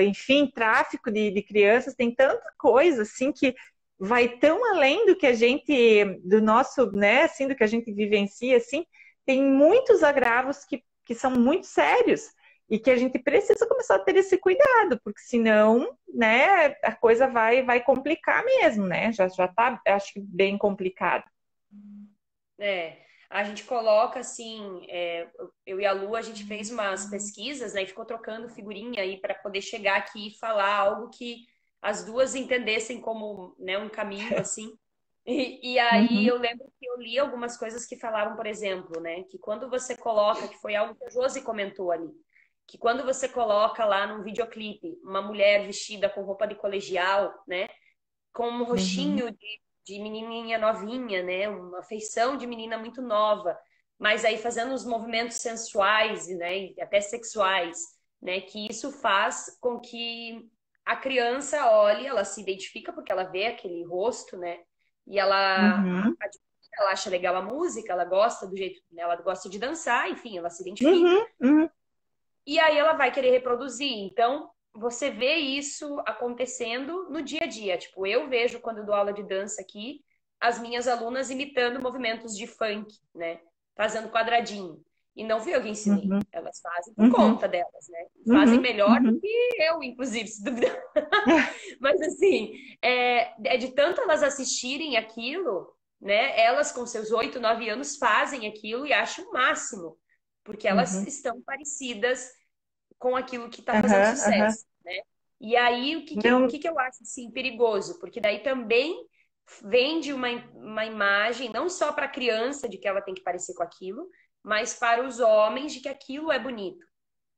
enfim, tráfico de crianças, tem tanta coisa assim que vai tão além do que a gente, do nosso, né, assim, do que a gente vivencia, assim, tem muitos agravos que são muito sérios e que a gente precisa começar a ter esse cuidado, porque senão, né, a coisa vai complicar mesmo, né, já tá, acho que bem complicado. É, a gente coloca assim, eu e a Lu, a gente fez umas pesquisas, né, e ficou trocando figurinha aí para poder chegar aqui e falar algo que as duas entendessem como, né, um caminho assim. E aí Uhum, eu lembro que eu li algumas coisas que falavam, por exemplo, né, que quando você coloca, que foi algo que a Josi comentou ali, que quando você coloca lá num videoclipe uma mulher vestida com roupa de colegial, né, com um uhum, rostinho de menininha novinha, né? Uma feição de menina muito nova, mas aí fazendo os movimentos sensuais, né? E até sexuais, né? Que isso faz com que a criança olhe, ela se identifica porque ela vê aquele rosto, né? E uhum, ela acha legal a música, ela gosta do jeito, né? Ela gosta de dançar, enfim, ela se identifica. uhum, uhum, E aí ela vai querer reproduzir. Então, você vê isso acontecendo no dia a dia. Tipo, eu vejo quando eu dou aula de dança aqui, as minhas alunas imitando movimentos de funk, né? Fazendo quadradinho. E não fui eu que ensinei. uhum, Elas fazem por uhum, conta delas, né? Fazem uhum, melhor do uhum. que eu, inclusive, se duvidar. Mas assim, é de tanto elas assistirem aquilo, né? Elas com seus 8, 9 anos fazem aquilo e acham o máximo, porque elas Uhum. estão parecidas com aquilo que está fazendo Aham, aham. sucesso, né? E aí, o Não, que que eu acho assim, perigoso? Porque daí também vende uma imagem, não só para a criança de que ela tem que parecer com aquilo, mas para os homens de que aquilo é bonito,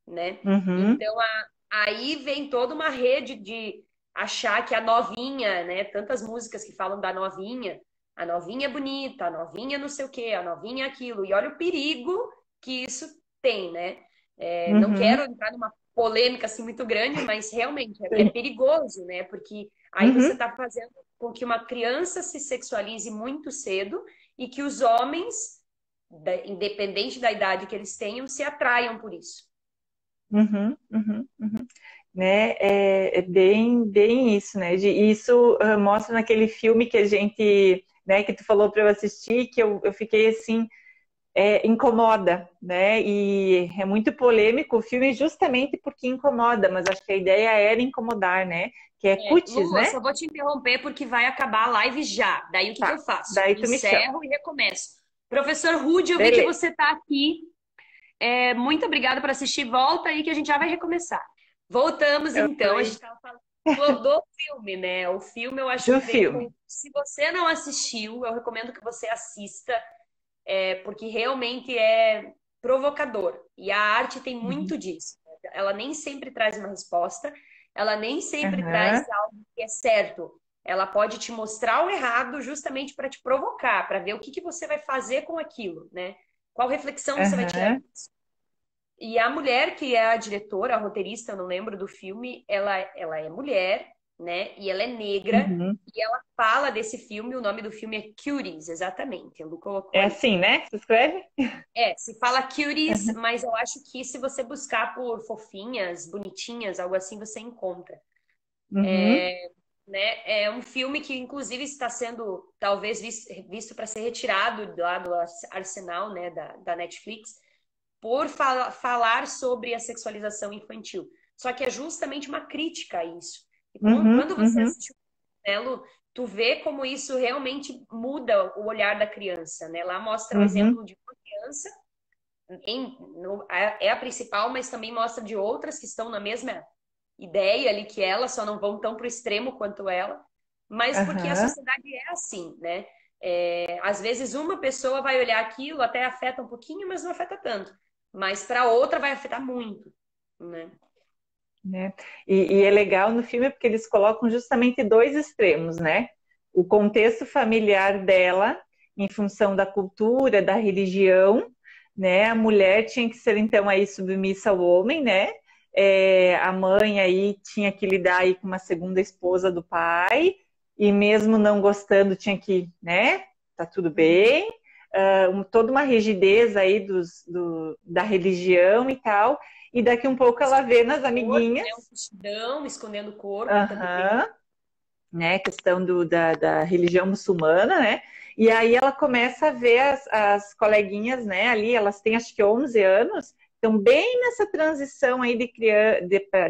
né? uhum, Então, aí vem toda uma rede de achar que a novinha, né? Tantas músicas que falam da novinha, a novinha é bonita, a novinha não sei o quê, a novinha é aquilo. E olha o perigo que isso tem, né? Não quero uhum, entrar numa polêmica assim muito grande, mas realmente é sim. perigoso, né? Porque aí você Uhum, está fazendo com que uma criança se sexualize muito cedo e que os homens, independente da idade que eles tenham, se atraiam por isso. uhum, uhum, uhum. Né? É bem isso, né? Isso mostra naquele filme que a gente, né, que tu falou para eu assistir, que eu fiquei assim, incomoda, né? E é muito polêmico o filme justamente porque incomoda, mas acho que a ideia era incomodar, né? Que é Cutis, Lu, eu né? só vou te interromper porque vai acabar a live já. Daí o que que Tá, eu faço? daí tu me chama. Encerro e recomeço. Professor Rude, eu vi que Beleza. você está aqui. Muito obrigada por assistir. Volta aí que a gente já vai recomeçar. Voltamos então. A gente Oi. estava falando do filme, né? O filme eu acho Do que vem filme. com. Se você não assistiu, eu recomendo que você assista, porque realmente é provocador. E a arte tem Uhum. muito disso. Ela nem sempre traz uma resposta, ela nem sempre traz Aham, algo que é certo. Ela pode te mostrar o errado justamente para te provocar, para ver o que que você vai fazer com aquilo, né? Qual reflexão você vai tirar aham, disso? E a mulher que é a diretora, a roteirista, eu não lembro do filme, ela é mulher, né? E ela é negra. uhum. E ela fala desse filme, o nome do filme é Cuties, exatamente. A Lu colocou É ali. assim, né? Se escreve? Se fala cuties, Aham, mas eu acho que se você buscar por fofinhas, bonitinhas, algo assim, você encontra. uhum, Né? É um filme que, inclusive, está sendo talvez visto para ser retirado lá do Arsenal, né, da Netflix, por falar sobre a sexualização infantil. Só que é justamente uma crítica a isso. E quando você assiste o Castelo, tu vê como isso realmente muda o olhar da criança, né? Lá mostra o exemplo de uma criança, é a principal, mas também mostra de outras que estão na mesma ideia ali que ela, só não vão tão para o extremo quanto ela, mas porque a sociedade é assim, né? Às vezes uma pessoa vai olhar aquilo, até afeta um pouquinho, mas não afeta tanto. Mas para outra vai afetar muito, né? Né? E é legal no filme porque eles colocam justamente dois extremos, né? O contexto familiar dela, em função da cultura, da religião, né? A mulher tinha que ser então aí submissa ao homem, né? A mãe aí tinha que lidar aí com uma segunda esposa do pai e mesmo não gostando tinha que, né? Tá tudo bem. Toda uma rigidez aí da religião e tal. E daqui um pouco ela vê nas amiguinhas. Um vestidão, escondendo o corpo. Né, questão da religião muçulmana, né? E aí ela começa a ver as coleguinhas, né? Ali, elas têm acho que 11 anos, então bem nessa transição aí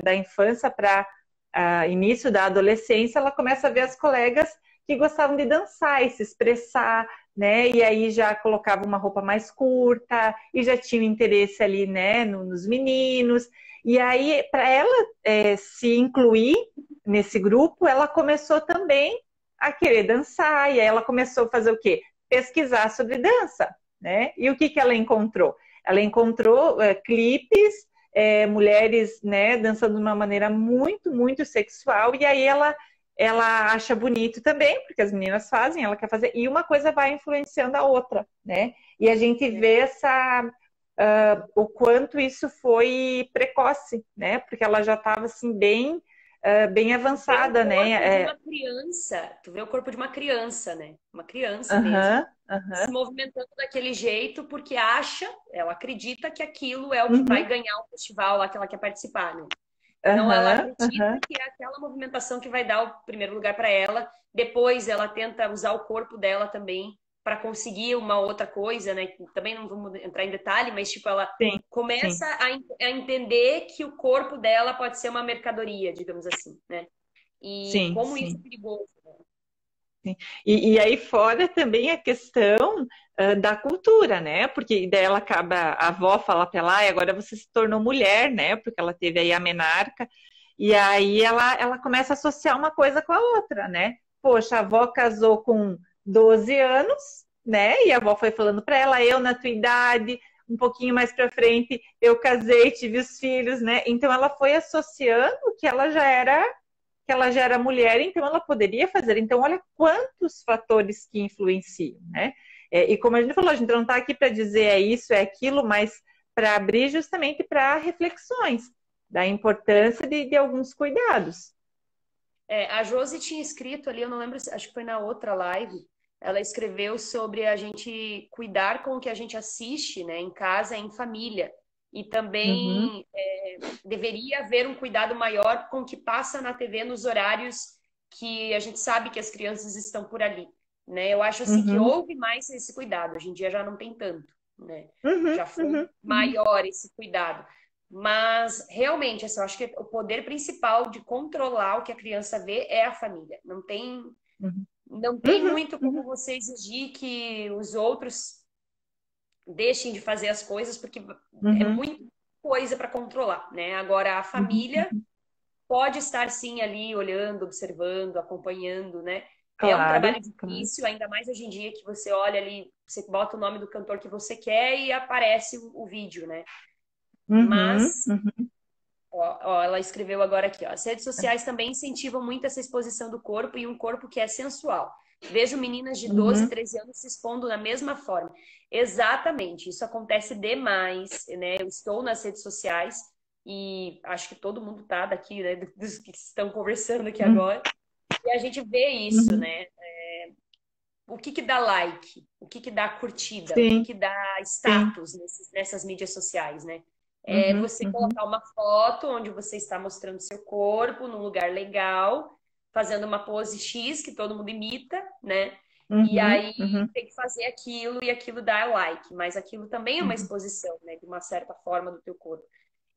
da infância para início da adolescência, ela começa a ver as colegas que gostavam de dançar e se expressar, né? E aí já colocava uma roupa mais curta e já tinha interesse ali, né, nos meninos. E aí, para ela se incluir nesse grupo, ela começou também a querer dançar. E aí ela começou a fazer o quê? Pesquisar sobre dança, né? E o que ela encontrou? Ela encontrou clipes, mulheres, né, dançando de uma maneira muito, muito sexual. E aí ela acha bonito também, porque as meninas fazem, ela quer fazer, e uma coisa vai influenciando a outra, né? E a gente vê o quanto isso foi precoce, né? Porque ela já estava assim bem avançada, né? Uma criança, tu vê o corpo de uma criança, né? Uma criança mesmo, se movimentando daquele jeito porque ela acredita que aquilo é o que vai ganhar o festival lá que ela quer participar, né? Então ela acredita que é aquela movimentação que vai dar o primeiro lugar para ela. Depois ela tenta usar o corpo dela também para conseguir uma outra coisa, né? Também não vamos entrar em detalhe, mas tipo ela começa a entender que o corpo dela pode ser uma mercadoria, digamos assim, né? E como isso é perigoso. Sim. E aí fora também a questão da cultura, né? Porque daí ela acaba, a avó fala para ela, agora você se tornou mulher, né? Porque ela teve aí a menarca, e aí ela começa a associar uma coisa com a outra, né? Poxa, a avó casou com 12 anos, né? E a avó foi falando para ela, eu na tua idade, um pouquinho mais para frente, eu casei, tive os filhos, né? Então ela foi associando que ela já era mulher, então ela poderia fazer. Então, olha quantos fatores que influenciam, né? E como a gente falou, a gente não está aqui para dizer é isso, é aquilo, mas para abrir justamente para reflexões da importância de alguns cuidados. A Josi tinha escrito ali, eu não lembro, acho que foi na outra live, ela escreveu sobre a gente cuidar com o que a gente assiste, né, em casa, em família. E também deveria haver um cuidado maior com o que passa na TV nos horários que a gente sabe que as crianças estão por ali, né? Eu acho assim que houve mais esse cuidado, hoje em dia já não tem tanto, né? Já foi maior esse cuidado. Mas realmente, assim, eu acho que o poder principal de controlar o que a criança vê é a família. Não tem muito como você exigir que os outros deixem de fazer as coisas, porque é muita coisa para controlar, né? Agora, a família pode estar sim ali olhando, observando, acompanhando, né? É um trabalho difícil, ainda mais hoje em dia que você olha ali, você bota o nome do cantor que você quer e aparece o vídeo, né? Mas, ela escreveu agora aqui, ó, as redes sociais também incentivam muito essa exposição do corpo e um corpo que é sensual. Vejo meninas de 12, 13 anos se expondo da mesma forma. Exatamente, isso acontece demais, né? Eu estou nas redes sociais e acho que todo mundo tá daqui, né? Dos que estão conversando aqui agora. E a gente vê isso, né? O que dá like? O que dá curtida? O que dá status nessas mídias sociais, né? É você colocar uma foto onde você está mostrando seu corpo num lugar legal, fazendo uma pose X que todo mundo imita, né? E Uhum, aí uhum, tem que fazer aquilo e aquilo dá like, mas aquilo também é uma uhum, exposição, né, de uma certa forma do teu corpo.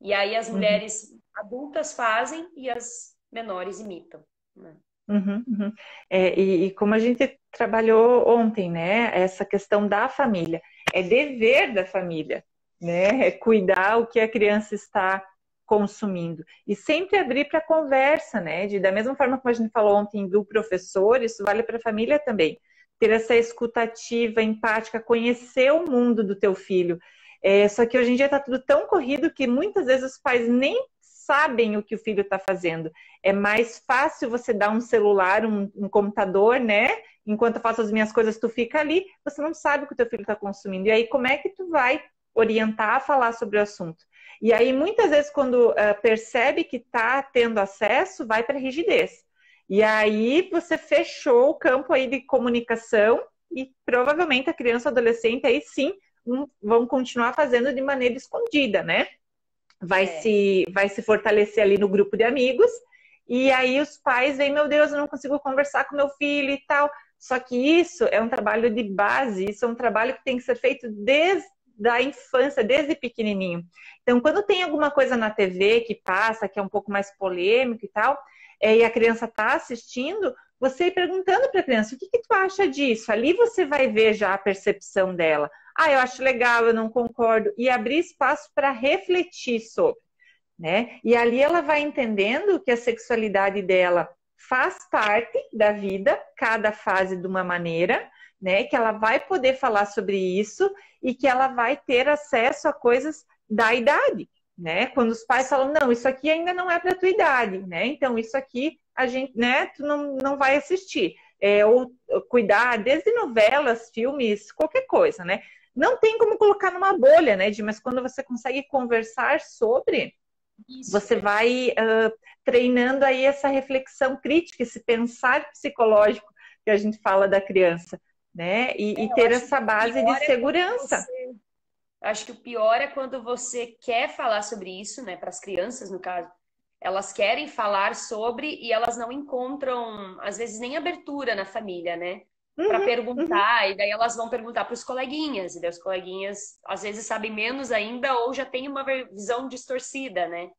E aí as uhum, mulheres adultas fazem e as menores imitam, né? uhum, uhum. E como a gente trabalhou ontem, né? Essa questão da família. É dever da família, né? É cuidar o que a criança está consumindo. E sempre abrir para conversa, né? Da mesma forma como a gente falou ontem do professor, isso vale para a família também. Ter essa escutativa, empática, conhecer o mundo do teu filho. Só que hoje em dia está tudo tão corrido que muitas vezes os pais nem sabem o que o filho está fazendo. É mais fácil você dar um celular, um computador, né? Enquanto eu faço as minhas coisas, tu fica ali, você não sabe o que o teu filho está consumindo. E aí, como é que tu vai orientar a falar sobre o assunto? E aí, muitas vezes, quando percebe que está tendo acesso, vai para rigidez. E aí, você fechou o campo aí de comunicação e provavelmente a criança ou adolescente aí sim vão continuar fazendo de maneira escondida, né? É, Vai se fortalecer ali no grupo de amigos, e aí os pais veem, meu Deus, eu não consigo conversar com meu filho e tal. Só que isso é um trabalho de base, isso é um trabalho que tem que ser feito desde a infância, desde pequenininho. Então, quando tem alguma coisa na TV que passa, que é um pouco mais polêmico e tal, e a criança está assistindo, você ir perguntando para a criança, o que tu acha disso? Ali você vai ver já a percepção dela. Ah, eu acho legal, eu não concordo, e abrir espaço para refletir sobre, né? E ali ela vai entendendo que a sexualidade dela faz parte da vida, cada fase de uma maneira, né? Que ela vai poder falar sobre isso e que ela vai ter acesso a coisas da idade, né? Quando os pais falam, não, isso aqui ainda não é para tua idade, né? Então isso aqui a gente, né? Tu não vai assistir. Ou cuidar desde novelas, filmes, qualquer coisa, né? Não tem como colocar numa bolha, né, mas quando você consegue conversar sobre, isso, você vai treinando aí essa reflexão crítica, esse pensar psicológico que a gente fala da criança, né? E eu ter acho essa que o base de pior é quando segurança. você Acho que o pior é quando você quer falar sobre isso, né, para as crianças, no caso. Elas querem falar sobre e elas não encontram, às vezes, nem abertura na família, né? Para Uhum, uhum, perguntar, e daí elas vão perguntar para os coleguinhas, e daí os coleguinhas às vezes sabem menos ainda ou já têm uma visão distorcida, né?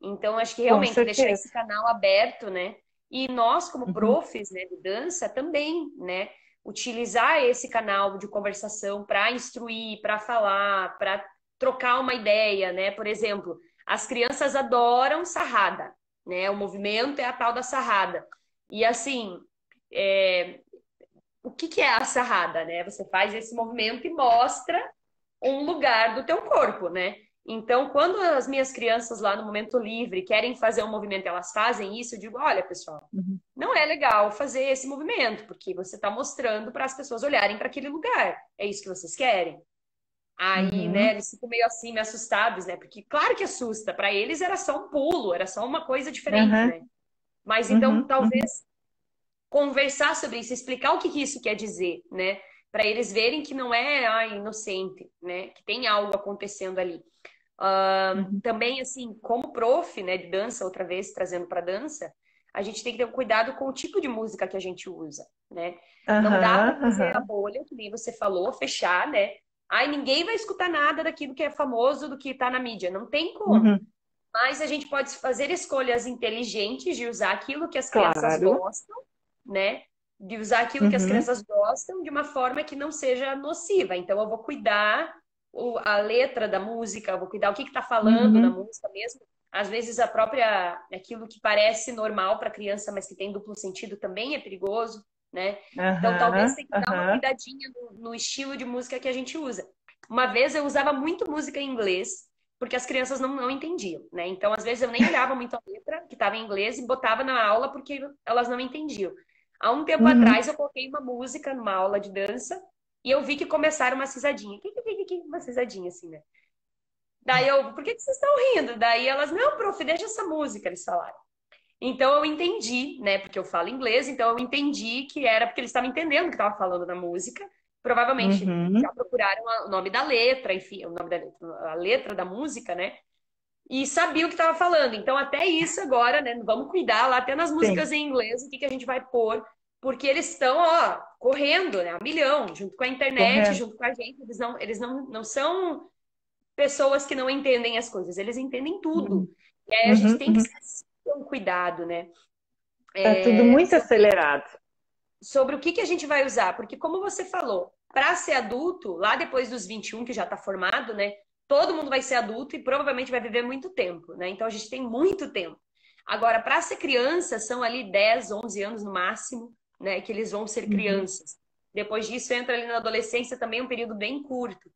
Então, acho que com realmente deixar esse certeza. canal aberto, né? E nós, como Uhum, profs, né, de dança, também, né? Utilizar esse canal de conversação para instruir, para falar, para trocar uma ideia, né? Por exemplo, as crianças adoram sarrada, né? O movimento é a tal da sarrada. E assim, é, o que que é a sarrada, né? Você faz esse movimento e mostra um lugar do teu corpo, né? Então, quando as minhas crianças lá no momento livre querem fazer um movimento, elas fazem isso, eu digo, olha, pessoal, uhum, não é legal fazer esse movimento, porque você está mostrando para as pessoas olharem para aquele lugar. É isso que vocês querem? Aí, né, uhum, eles ficam meio assim, meio assustados, né? Porque claro que assusta. Para eles era só um pulo, era só uma coisa diferente, uhum, né? Mas então, uhum, uhum, talvez conversar sobre isso, explicar o que que isso quer dizer, né? Para eles verem que não é inocente, né? Que tem algo acontecendo ali. uhum. Também, assim, como prof, né, de dança, outra vez trazendo para dança, a gente tem que ter um cuidado com o tipo de música que a gente usa, né? Não dá para Aham, fazer a aham, bolha, que nem você falou, fechar, né? Ai, ninguém vai escutar nada daquilo que é famoso, do que está na mídia. Não tem como. uhum. Mas a gente pode fazer escolhas inteligentes de usar aquilo que as crianças Claro. gostam, né? De usar aquilo que as Uhum, crianças gostam de uma forma que não seja nociva. Então, eu vou cuidar a letra da música, eu vou cuidar o que está falando na uhum, música mesmo. Às vezes, a própria, aquilo que parece normal para a criança, mas que tem duplo sentido, também é perigoso, né? Então, talvez aham, tenha que dar uma aham, cuidadinha no estilo de música que a gente usa. Uma vez eu usava muito música em inglês, porque as crianças não entendiam, né? Então, às vezes, eu nem olhava muito a letra, que estava em inglês, e botava na aula porque elas não entendiam. Há um tempo uhum. atrás, eu coloquei uma música numa aula de dança e eu vi que começaram uma risadinha. Uma risadinha assim, né? Daí eu, por que vocês estão rindo? Daí elas, não, prof, deixa essa música, eles falaram. Então eu entendi, né? Porque eu falo inglês, então eu entendi que era porque eles estavam entendendo o que estava falando na música. Provavelmente Uhum. já procuraram o nome da letra, enfim, o nome da letra, a letra da música, né? E sabia o que estava falando. Então, até isso agora, né? Vamos cuidar lá, até nas Sim. músicas em inglês, o que que a gente vai pôr porque eles estão, ó, correndo, né, a milhão, junto com a internet, Correto. junto com a gente. Eles não são pessoas que não entendem as coisas, eles entendem tudo. Uhum, E aí a gente uhum, tem que uhum. ter um cuidado, né? Tá tudo muito acelerado. Sobre o que a gente vai usar, porque como você falou, para ser adulto, lá depois dos 21, que já está formado, né? Todo mundo vai ser adulto e provavelmente vai viver muito tempo, né? Então a gente tem muito tempo. Agora, para ser criança, são ali 10, 11 anos no máximo, né? Que eles vão ser Uhum, crianças. Depois disso, entra ali na adolescência também um período bem curto.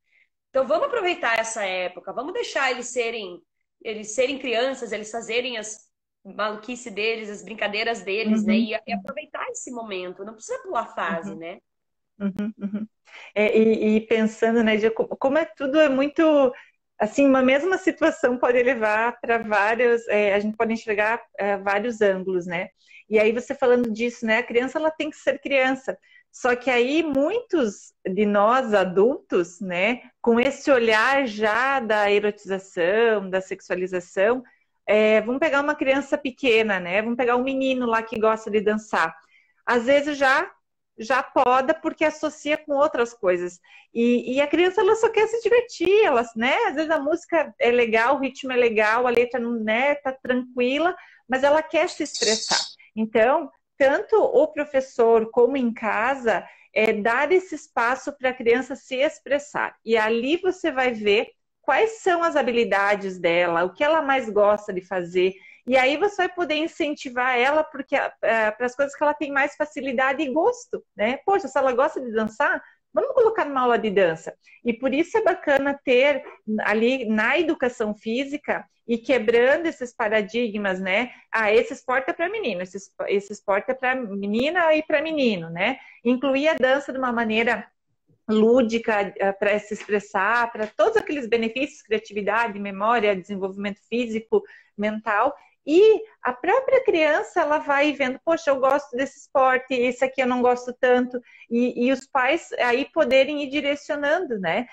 Então vamos aproveitar essa época, vamos deixar eles serem crianças, eles fazerem as maluquice deles, as brincadeiras deles, né? uhum, E aproveitar esse momento, não precisa pular fase, uhum, né? uhum, uhum. E pensando, né, de como é tudo é muito assim, uma mesma situação pode levar para vários, a gente pode enxergar vários ângulos, né? E aí você falando disso, né? A criança ela tem que ser criança. Só que aí muitos de nós adultos, né, com esse olhar já da erotização, da sexualização, vamos pegar uma criança pequena, né? Vamos pegar um menino lá que gosta de dançar. Às vezes já poda porque associa com outras coisas. E a criança ela só quer se divertir, ela, né? Às vezes a música é legal, o ritmo é legal, a letra não, né, tá tranquila, mas ela quer se expressar. Então, tanto o professor como em casa, dar esse espaço para a criança se expressar. E ali você vai ver quais são as habilidades dela, o que ela mais gosta de fazer. E aí você vai poder incentivar ela porque para as coisas que ela tem mais facilidade e gosto, né? Poxa, se ela gosta de dançar, vamos colocar numa aula de dança. E por isso é bacana ter ali na educação física e quebrando esses paradigmas, né? Ah, esse esporte é para menino, esse esporte é para menina e para menino, né? Incluir a dança de uma maneira lúdica para se expressar, para todos aqueles benefícios, criatividade, memória, desenvolvimento físico, mental. E a própria criança, ela vai vendo, poxa, eu gosto desse esporte, esse aqui eu não gosto tanto, e os pais aí poderem ir direcionando, né?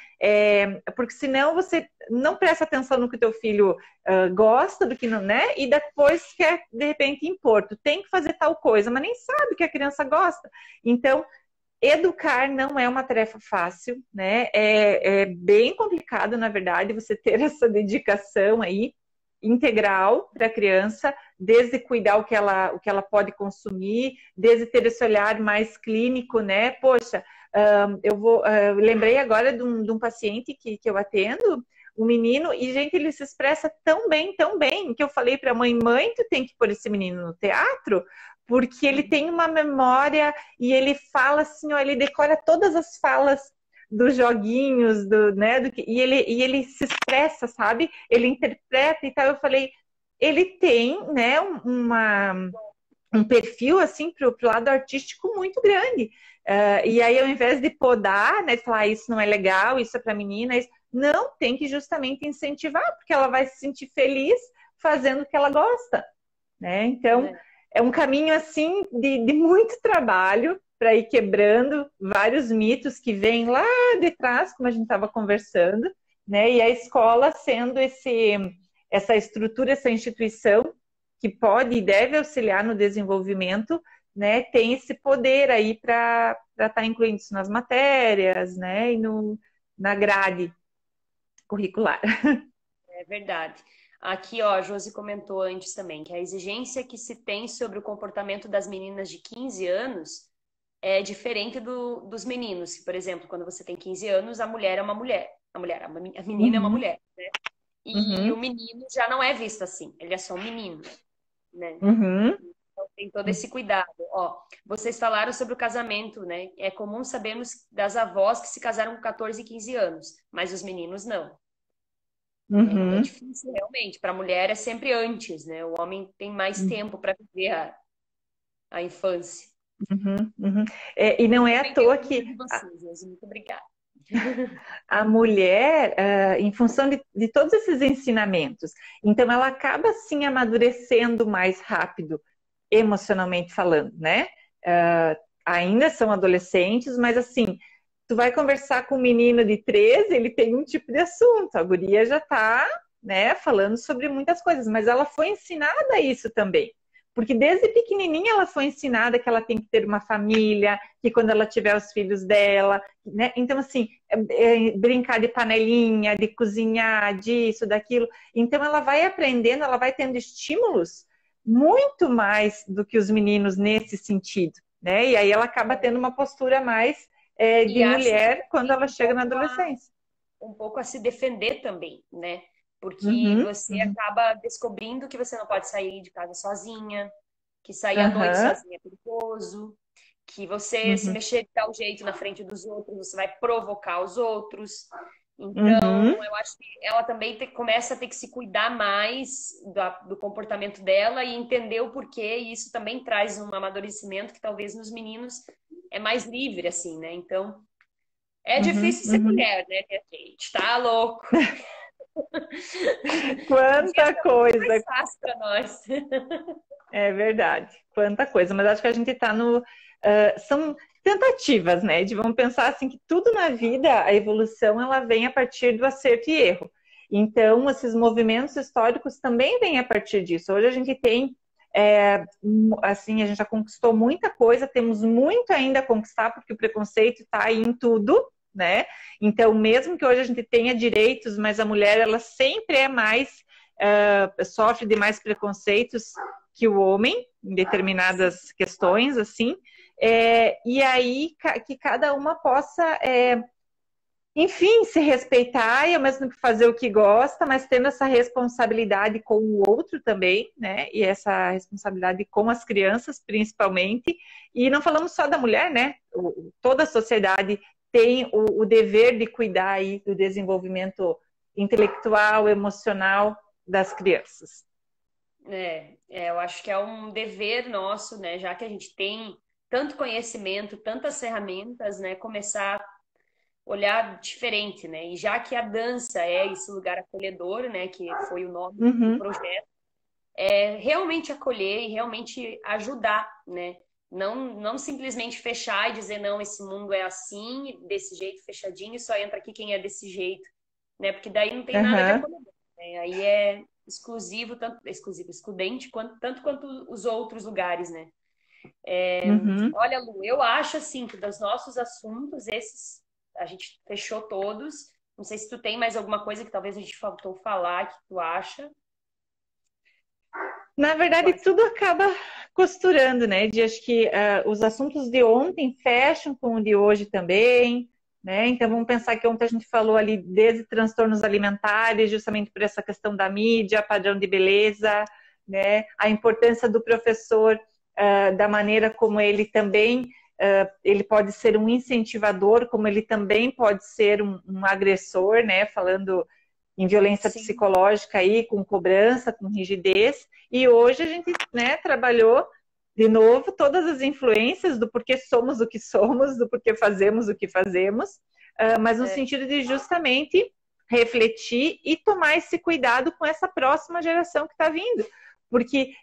Porque senão você não presta atenção no que o teu filho gosta, do que não, né? E depois quer, de repente, impor, tu tem que fazer tal coisa, mas nem sabe que a criança gosta. Então, educar não é uma tarefa fácil, né? É bem complicado, na verdade, você ter essa dedicação aí integral para a criança, desde cuidar o que ela pode consumir, desde ter esse olhar mais clínico, né? Poxa, lembrei agora de um paciente que eu atendo, um menino, e gente, ele se expressa tão bem, que eu falei para a mãe, tu tem que pôr esse menino no teatro, porque ele tem uma memória e ele fala assim, ó, ele decora todas as falas dos joguinhos, né, e ele se expressa, sabe? Ele interpreta e tal. Eu falei, ele tem, né, um perfil assim pro lado artístico muito grande. E aí, ao invés de podar, né, de falar isso não é legal, isso é para menina, não, tem que justamente incentivar, porque ela vai se sentir feliz fazendo o que ela gosta, né? Então, é um caminho assim de muito trabalho para ir quebrando vários mitos que vêm lá de trás, como a gente estava conversando, né? E a escola sendo essa estrutura, essa instituição que pode e deve auxiliar no desenvolvimento, né? Tem esse poder aí para estar incluindo isso nas matérias, né? E na grade curricular. É verdade. Aqui, ó, a Josi comentou antes também que a exigência que se tem sobre o comportamento das meninas de 15 anos é diferente dos meninos. Por exemplo, quando você tem 15 anos, a mulher é uma mulher. A menina é uma Uhum, mulher, né? E o uhum, menino já não é visto assim. Ele é só um menino, né? uhum. Então tem todo esse cuidado. Ó, vocês falaram sobre o casamento, né? É comum sabermos das avós que se casaram com 14 e 15 anos, mas os meninos não. É Uhum, difícil realmente. Para a mulher é sempre antes, né? O homem tem mais tempo para viver a infância. uhum, uhum. E não é à Também tenho toa orgulho que de vocês, Josi. Muito obrigada. a mulher, em função de todos esses ensinamentos, então ela acaba sim amadurecendo mais rápido, emocionalmente falando, né? Ainda são adolescentes, mas assim, tu vai conversar com um menino de 13, ele tem um tipo de assunto, a guria já tá, né, falando sobre muitas coisas, mas ela foi ensinada isso também. Porque desde pequenininha ela foi ensinada que ela tem que ter uma família, que quando ela tiver os filhos dela, né? Então, assim, brincar de panelinha, de cozinhar, disso, daquilo. Então, ela vai aprendendo, ela vai tendo estímulos muito mais do que os meninos nesse sentido, né? E aí ela acaba tendo uma postura mais E de acho que mulher quando ela um chega na pouco adolescência. um pouco a se defender também, né? Porque Uhum, você uhum, acaba descobrindo que você não pode sair de casa sozinha, que sair à noite aham, sozinha é perigoso, que você se uhum, mexer de tal jeito na frente dos outros, você vai provocar os outros. uhum, Então, eu acho que ela também começa a ter que se cuidar mais do comportamento dela e entender o porquê, e isso também traz um amadurecimento que talvez nos meninos é mais livre, assim, né? Então, é uhum, difícil ser uhum. mulher, né, minha gente? Tá louco. Podia Quanta ser muito mais coisa, fácil para nós. é verdade, quanta coisa. Mas acho que a gente está no. São tentativas, né? De vamos pensar assim que tudo na vida, a evolução, ela vem a partir do acerto e erro. Então, esses movimentos históricos também vêm a partir disso. Hoje a gente tem, assim, a gente já conquistou muita coisa, temos muito ainda a conquistar, porque o preconceito está aí em tudo, né? Então, mesmo que hoje a gente tenha direitos, mas a mulher, ela sempre é mais, sofre de mais preconceitos que o homem, em determinadas questões, assim, e aí que cada uma possa, enfim, se respeitar e ao mesmo tempo fazer o que gosta, mas tendo essa responsabilidade com o outro também, né? E essa responsabilidade com as crianças, principalmente. E não falamos só da mulher, né? Toda a sociedade tem o dever de cuidar aí do desenvolvimento intelectual, emocional das crianças. Eu acho que é um dever nosso, né? Já que a gente tem tanto conhecimento, tantas ferramentas, né? Começar a olhar diferente, né? E já que a dança é esse lugar acolhedor, né? Que foi o nome do Uhum, projeto, realmente acolher e realmente ajudar, né? Não simplesmente fechar e dizer, não, esse mundo é assim, desse jeito, fechadinho, e só entra aqui quem é desse jeito, né? Porque daí não tem nada de uhum, acolhedor, né? Aí é exclusivo, tanto exclusivo, excludente, tanto quanto os outros lugares, né? uhum. Olha, Lu, eu acho assim que dos nossos assuntos, esses a gente fechou todos. Não sei se tu tem mais alguma coisa que talvez a gente faltou falar, que tu acha. Na verdade, Pode. tudo acaba costurando, né? Acho que os assuntos de ontem fecham com o de hoje também, né? Então vamos pensar que ontem a gente falou ali desde transtornos alimentares, justamente por essa questão da mídia, padrão de beleza, né? A importância do professor, da maneira como ele também ele pode ser um incentivador, como ele também pode ser um agressor, né? Falando em violência Sim, psicológica aí, com cobrança, com rigidez. E hoje a gente, né, trabalhou de novo todas as influências do porquê somos o que somos, do porquê fazemos o que fazemos, mas no é, sentido de justamente refletir e tomar esse cuidado com essa próxima geração que está vindo. Porque,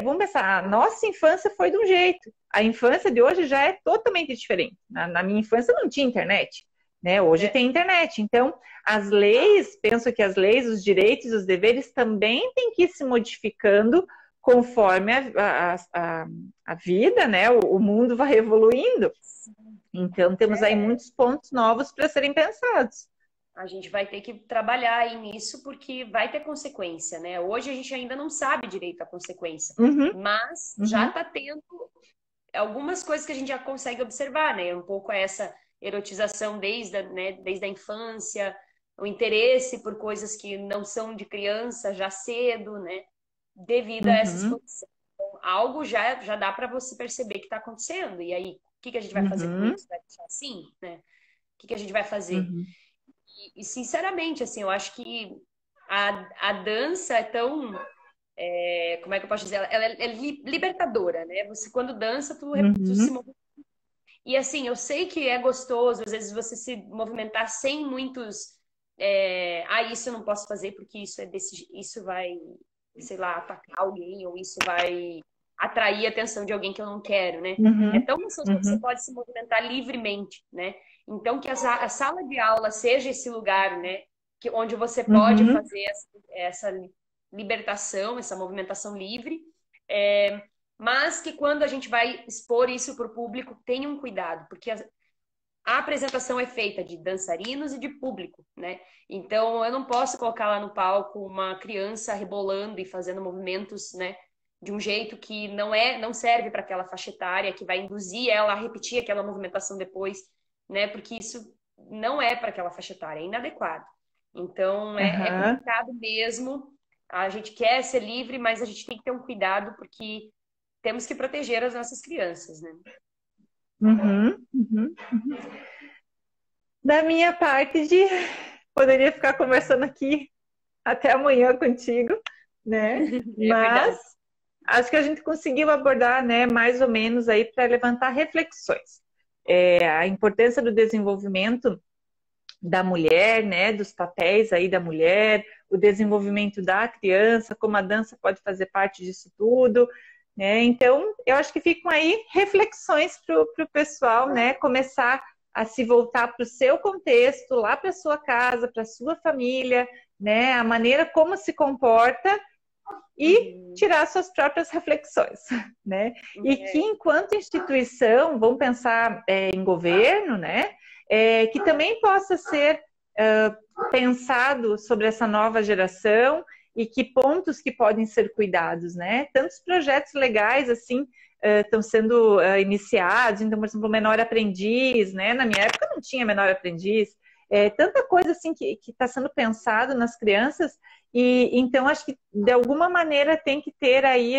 vamos pensar, a nossa infância foi de um jeito, a infância de hoje já é totalmente diferente. Na minha infância não tinha internet, né? Hoje é, tem internet. Então, as leis, penso que as leis, os direitos, os deveres também têm que ir se modificando conforme a vida, né? O mundo vai evoluindo. Então, temos aí é. muitos pontos novos para serem pensados. A gente vai ter que trabalhar aí nisso porque vai ter consequência, né? Hoje a gente ainda não sabe direito a consequência, Uhum, mas já uhum, está tendo algumas coisas que a gente já consegue observar, né? Um pouco essa erotização desde a infância, o interesse por coisas que não são de criança já cedo, né? Devido a essa uhum, exposição. Então, algo já dá para você perceber que está acontecendo. E aí, o que a gente vai fazer com uhum, isso? Vai deixar assim, né? O que a gente vai fazer? uhum, Sinceramente, assim, eu acho que a dança é tão, como é que eu posso dizer? Ela é libertadora, né? Você, quando dança, tu se uhum, movimenta. E assim, eu sei que é gostoso, às vezes, você se movimentar sem muitos. Isso eu não posso fazer porque isso vai, sei lá, atacar alguém, ou isso vai atrair a atenção de alguém que eu não quero, né? É uhum, tão gostoso quando você uhum, pode se movimentar livremente, né? Então, que a sala de aula seja esse lugar, né? Onde você pode uhum, fazer essa libertação, essa movimentação livre. É, mas que quando a gente vai expor isso para o público, tenham cuidado, porque a apresentação é feita de dançarinos e de público, né? Então, eu não posso colocar lá no palco uma criança rebolando e fazendo movimentos, né, de um jeito que não serve para aquela faixa etária, que vai induzir ela a repetir aquela movimentação depois, né? Porque isso não é para aquela faixa etária, é inadequado. Então, é Aham. complicado mesmo. A gente quer ser livre, mas a gente tem que ter um cuidado, porque temos que proteger as nossas crianças, né? Uhum, uhum. Da minha parte, poderia ficar conversando aqui até amanhã contigo, né? É Mas verdade. acho que a gente conseguiu abordar, né, mais ou menos aí para levantar reflexões. A importância do desenvolvimento da mulher, né, dos papéis aí da mulher, o desenvolvimento da criança, como a dança pode fazer parte disso tudo, né? Então, eu acho que ficam aí reflexões para o pessoal, né, começar a se voltar para o seu contexto, lá para a sua casa, para a sua família, né, a maneira como se comporta e Uhum. tirar suas próprias reflexões, né? E que É. enquanto instituição, vamos pensar em governo, né? Que também possa ser pensado sobre essa nova geração e que pontos que podem ser cuidados, né? Tantos projetos legais assim estão sendo iniciados, então, por exemplo, o Menor Aprendiz, né? Na minha época não tinha Menor Aprendiz, tanta coisa assim que está sendo pensado nas crianças e então acho que de alguma maneira tem que ter aí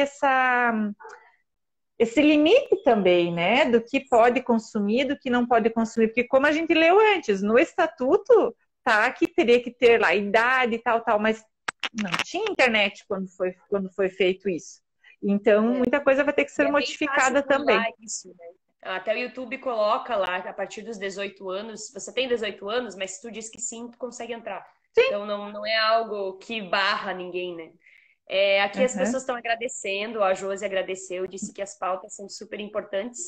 esse limite também, né? Do que pode consumir, do que não pode consumir, porque como a gente leu antes, no estatuto tá que teria que ter lá idade e tal, tal, mas não tinha internet quando foi feito isso. Então muita coisa vai ter que E ser é bem fácil modificada burlar também. isso, né? Até o YouTube coloca lá, a partir dos 18 anos, você tem 18 anos, mas se tu diz que sim, tu consegue entrar. Então não é algo que barra ninguém, né? Aqui as Uhum. pessoas estão agradecendo, a Josi agradeceu, disse que as pautas são super importantes,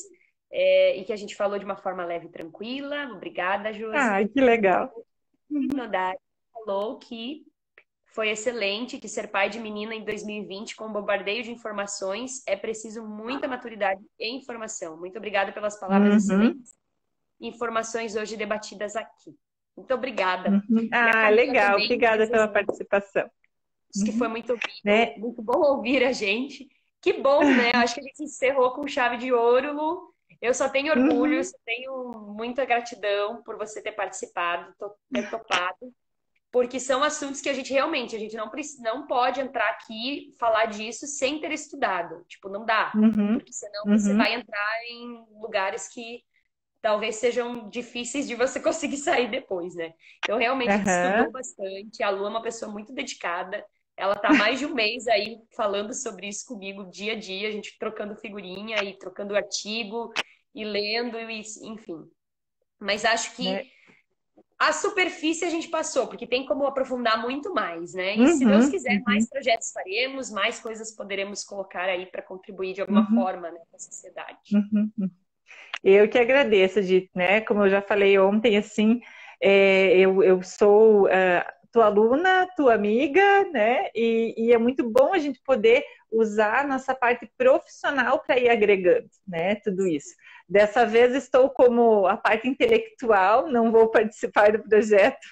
e que a gente falou de uma forma leve e tranquila. Obrigada, Josi. Ah, que legal. E Nodari falou que foi excelente, que ser pai de menina em 2020 com um bombardeio de informações é preciso muita maturidade e informação. Muito obrigada pelas palavras Uhum, excelentes e informações hoje debatidas aqui. Muito obrigada. uhum. E a Ah, Camila legal. também Obrigada pela desejou. participação. Acho que foi Uhum. Né? muito bom ouvir a gente. Que bom, né? Acho que a gente encerrou com chave de ouro, Lu. Eu só tenho orgulho, Uhum, só tenho muita gratidão por você ter participado, ter topado, porque são assuntos que a gente não pode entrar aqui e falar disso sem ter estudado. Tipo, não dá, uhum, porque senão você uhum, vai entrar em lugares que talvez sejam difíceis de você conseguir sair depois, né? Então, realmente, a gente estudou aham. bastante. A Lu é uma pessoa muito dedicada. Ela tá mais de um mês aí falando sobre isso comigo dia a dia, a gente trocando figurinha e trocando artigo e lendo, e, enfim. Mas acho que Né? a superfície a gente passou, porque tem como aprofundar muito mais, né? E se Deus Uhum, quiser, mais uhum, projetos faremos, mais coisas poderemos colocar aí para contribuir de alguma uhum, forma, né, com a sociedade. uhum. Eu que agradeço, Dito, né? Como eu já falei ontem, assim, eu sou tua aluna, tua amiga, né? E é muito bom a gente poder usar a nossa parte profissional para ir agregando, né? Tudo isso. Dessa vez estou como a parte intelectual, não vou participar do projeto,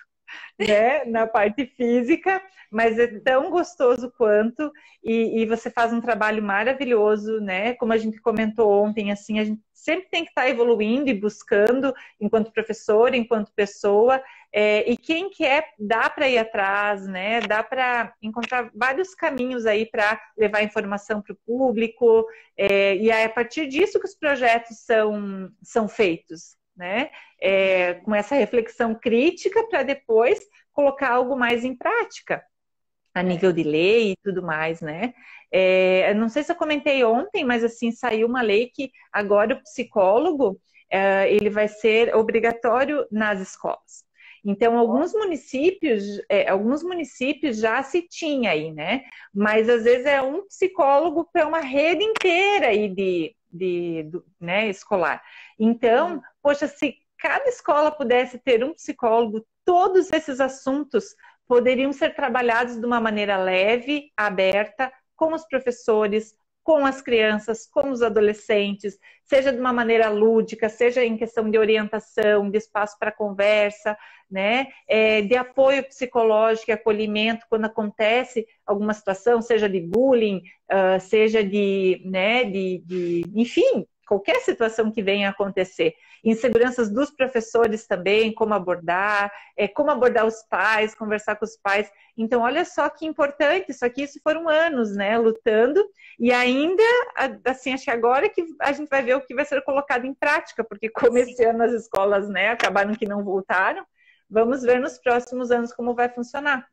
né, na parte física, mas é tão gostoso quanto, e você faz um trabalho maravilhoso, né? Como a gente comentou ontem, assim, a gente sempre tem que estar evoluindo e buscando, enquanto professor, enquanto pessoa, e quem quer, dá para ir atrás, né? Dá para encontrar vários caminhos aí para levar informação para o público, e é a partir disso que os projetos são feitos, né? Com essa reflexão crítica para depois colocar algo mais em prática, a nível É. de lei e tudo mais, né? Não sei se eu comentei ontem, mas assim, saiu uma lei que agora o psicólogo ele vai ser obrigatório nas escolas. Então, Ó, alguns municípios já se tinha aí, né? Mas às vezes é um psicólogo para uma rede inteira aí né, escolar. Então, uhum. poxa, se cada escola pudesse ter um psicólogo, todos esses assuntos poderiam ser trabalhados de uma maneira leve, aberta, com os professores, com as crianças, com os adolescentes, seja de uma maneira lúdica, seja em questão de orientação, de espaço para conversa, né? De apoio psicológico e acolhimento quando acontece alguma situação, seja de bullying, seja enfim, qualquer situação que venha a acontecer. Inseguranças dos professores também, como abordar os pais, conversar com os pais. Então, olha só que importante, só que isso foram anos, né, lutando, e ainda, assim, acho que agora que a gente vai ver o que vai ser colocado em prática, porque como esse ano as escolas, né, acabaram que não voltaram, vamos ver nos próximos anos como vai funcionar.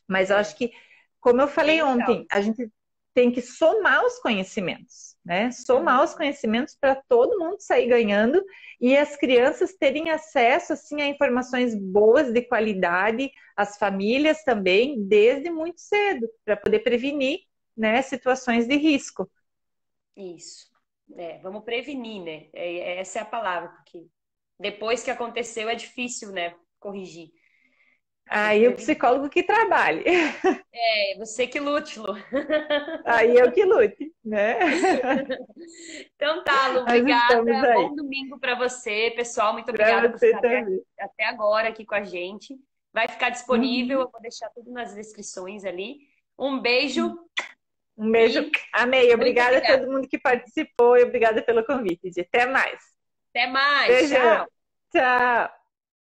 Mas eu acho que, como eu falei ontem, a gente tem que somar os conhecimentos, né? Somar os conhecimentos para todo mundo sair ganhando e as crianças terem acesso assim, a informações boas, de qualidade, as famílias também, desde muito cedo, para poder prevenir, né, situações de risco. Isso. Vamos prevenir, né? Essa é a palavra, porque depois que aconteceu é difícil, né, corrigir. Aí o psicólogo que trabalhe. Você que lute, Lu. Aí eu que lute, né? Então tá, Lu, obrigada. Bom domingo para você, pessoal. Muito obrigada por ficar até agora aqui com a gente. Vai ficar disponível, eu vou deixar tudo nas descrições ali. Um beijo. Um beijo. Amei. Obrigada a todo mundo que participou e obrigada pelo convite. Até mais. Até mais. Beijo. Tchau. Tchau.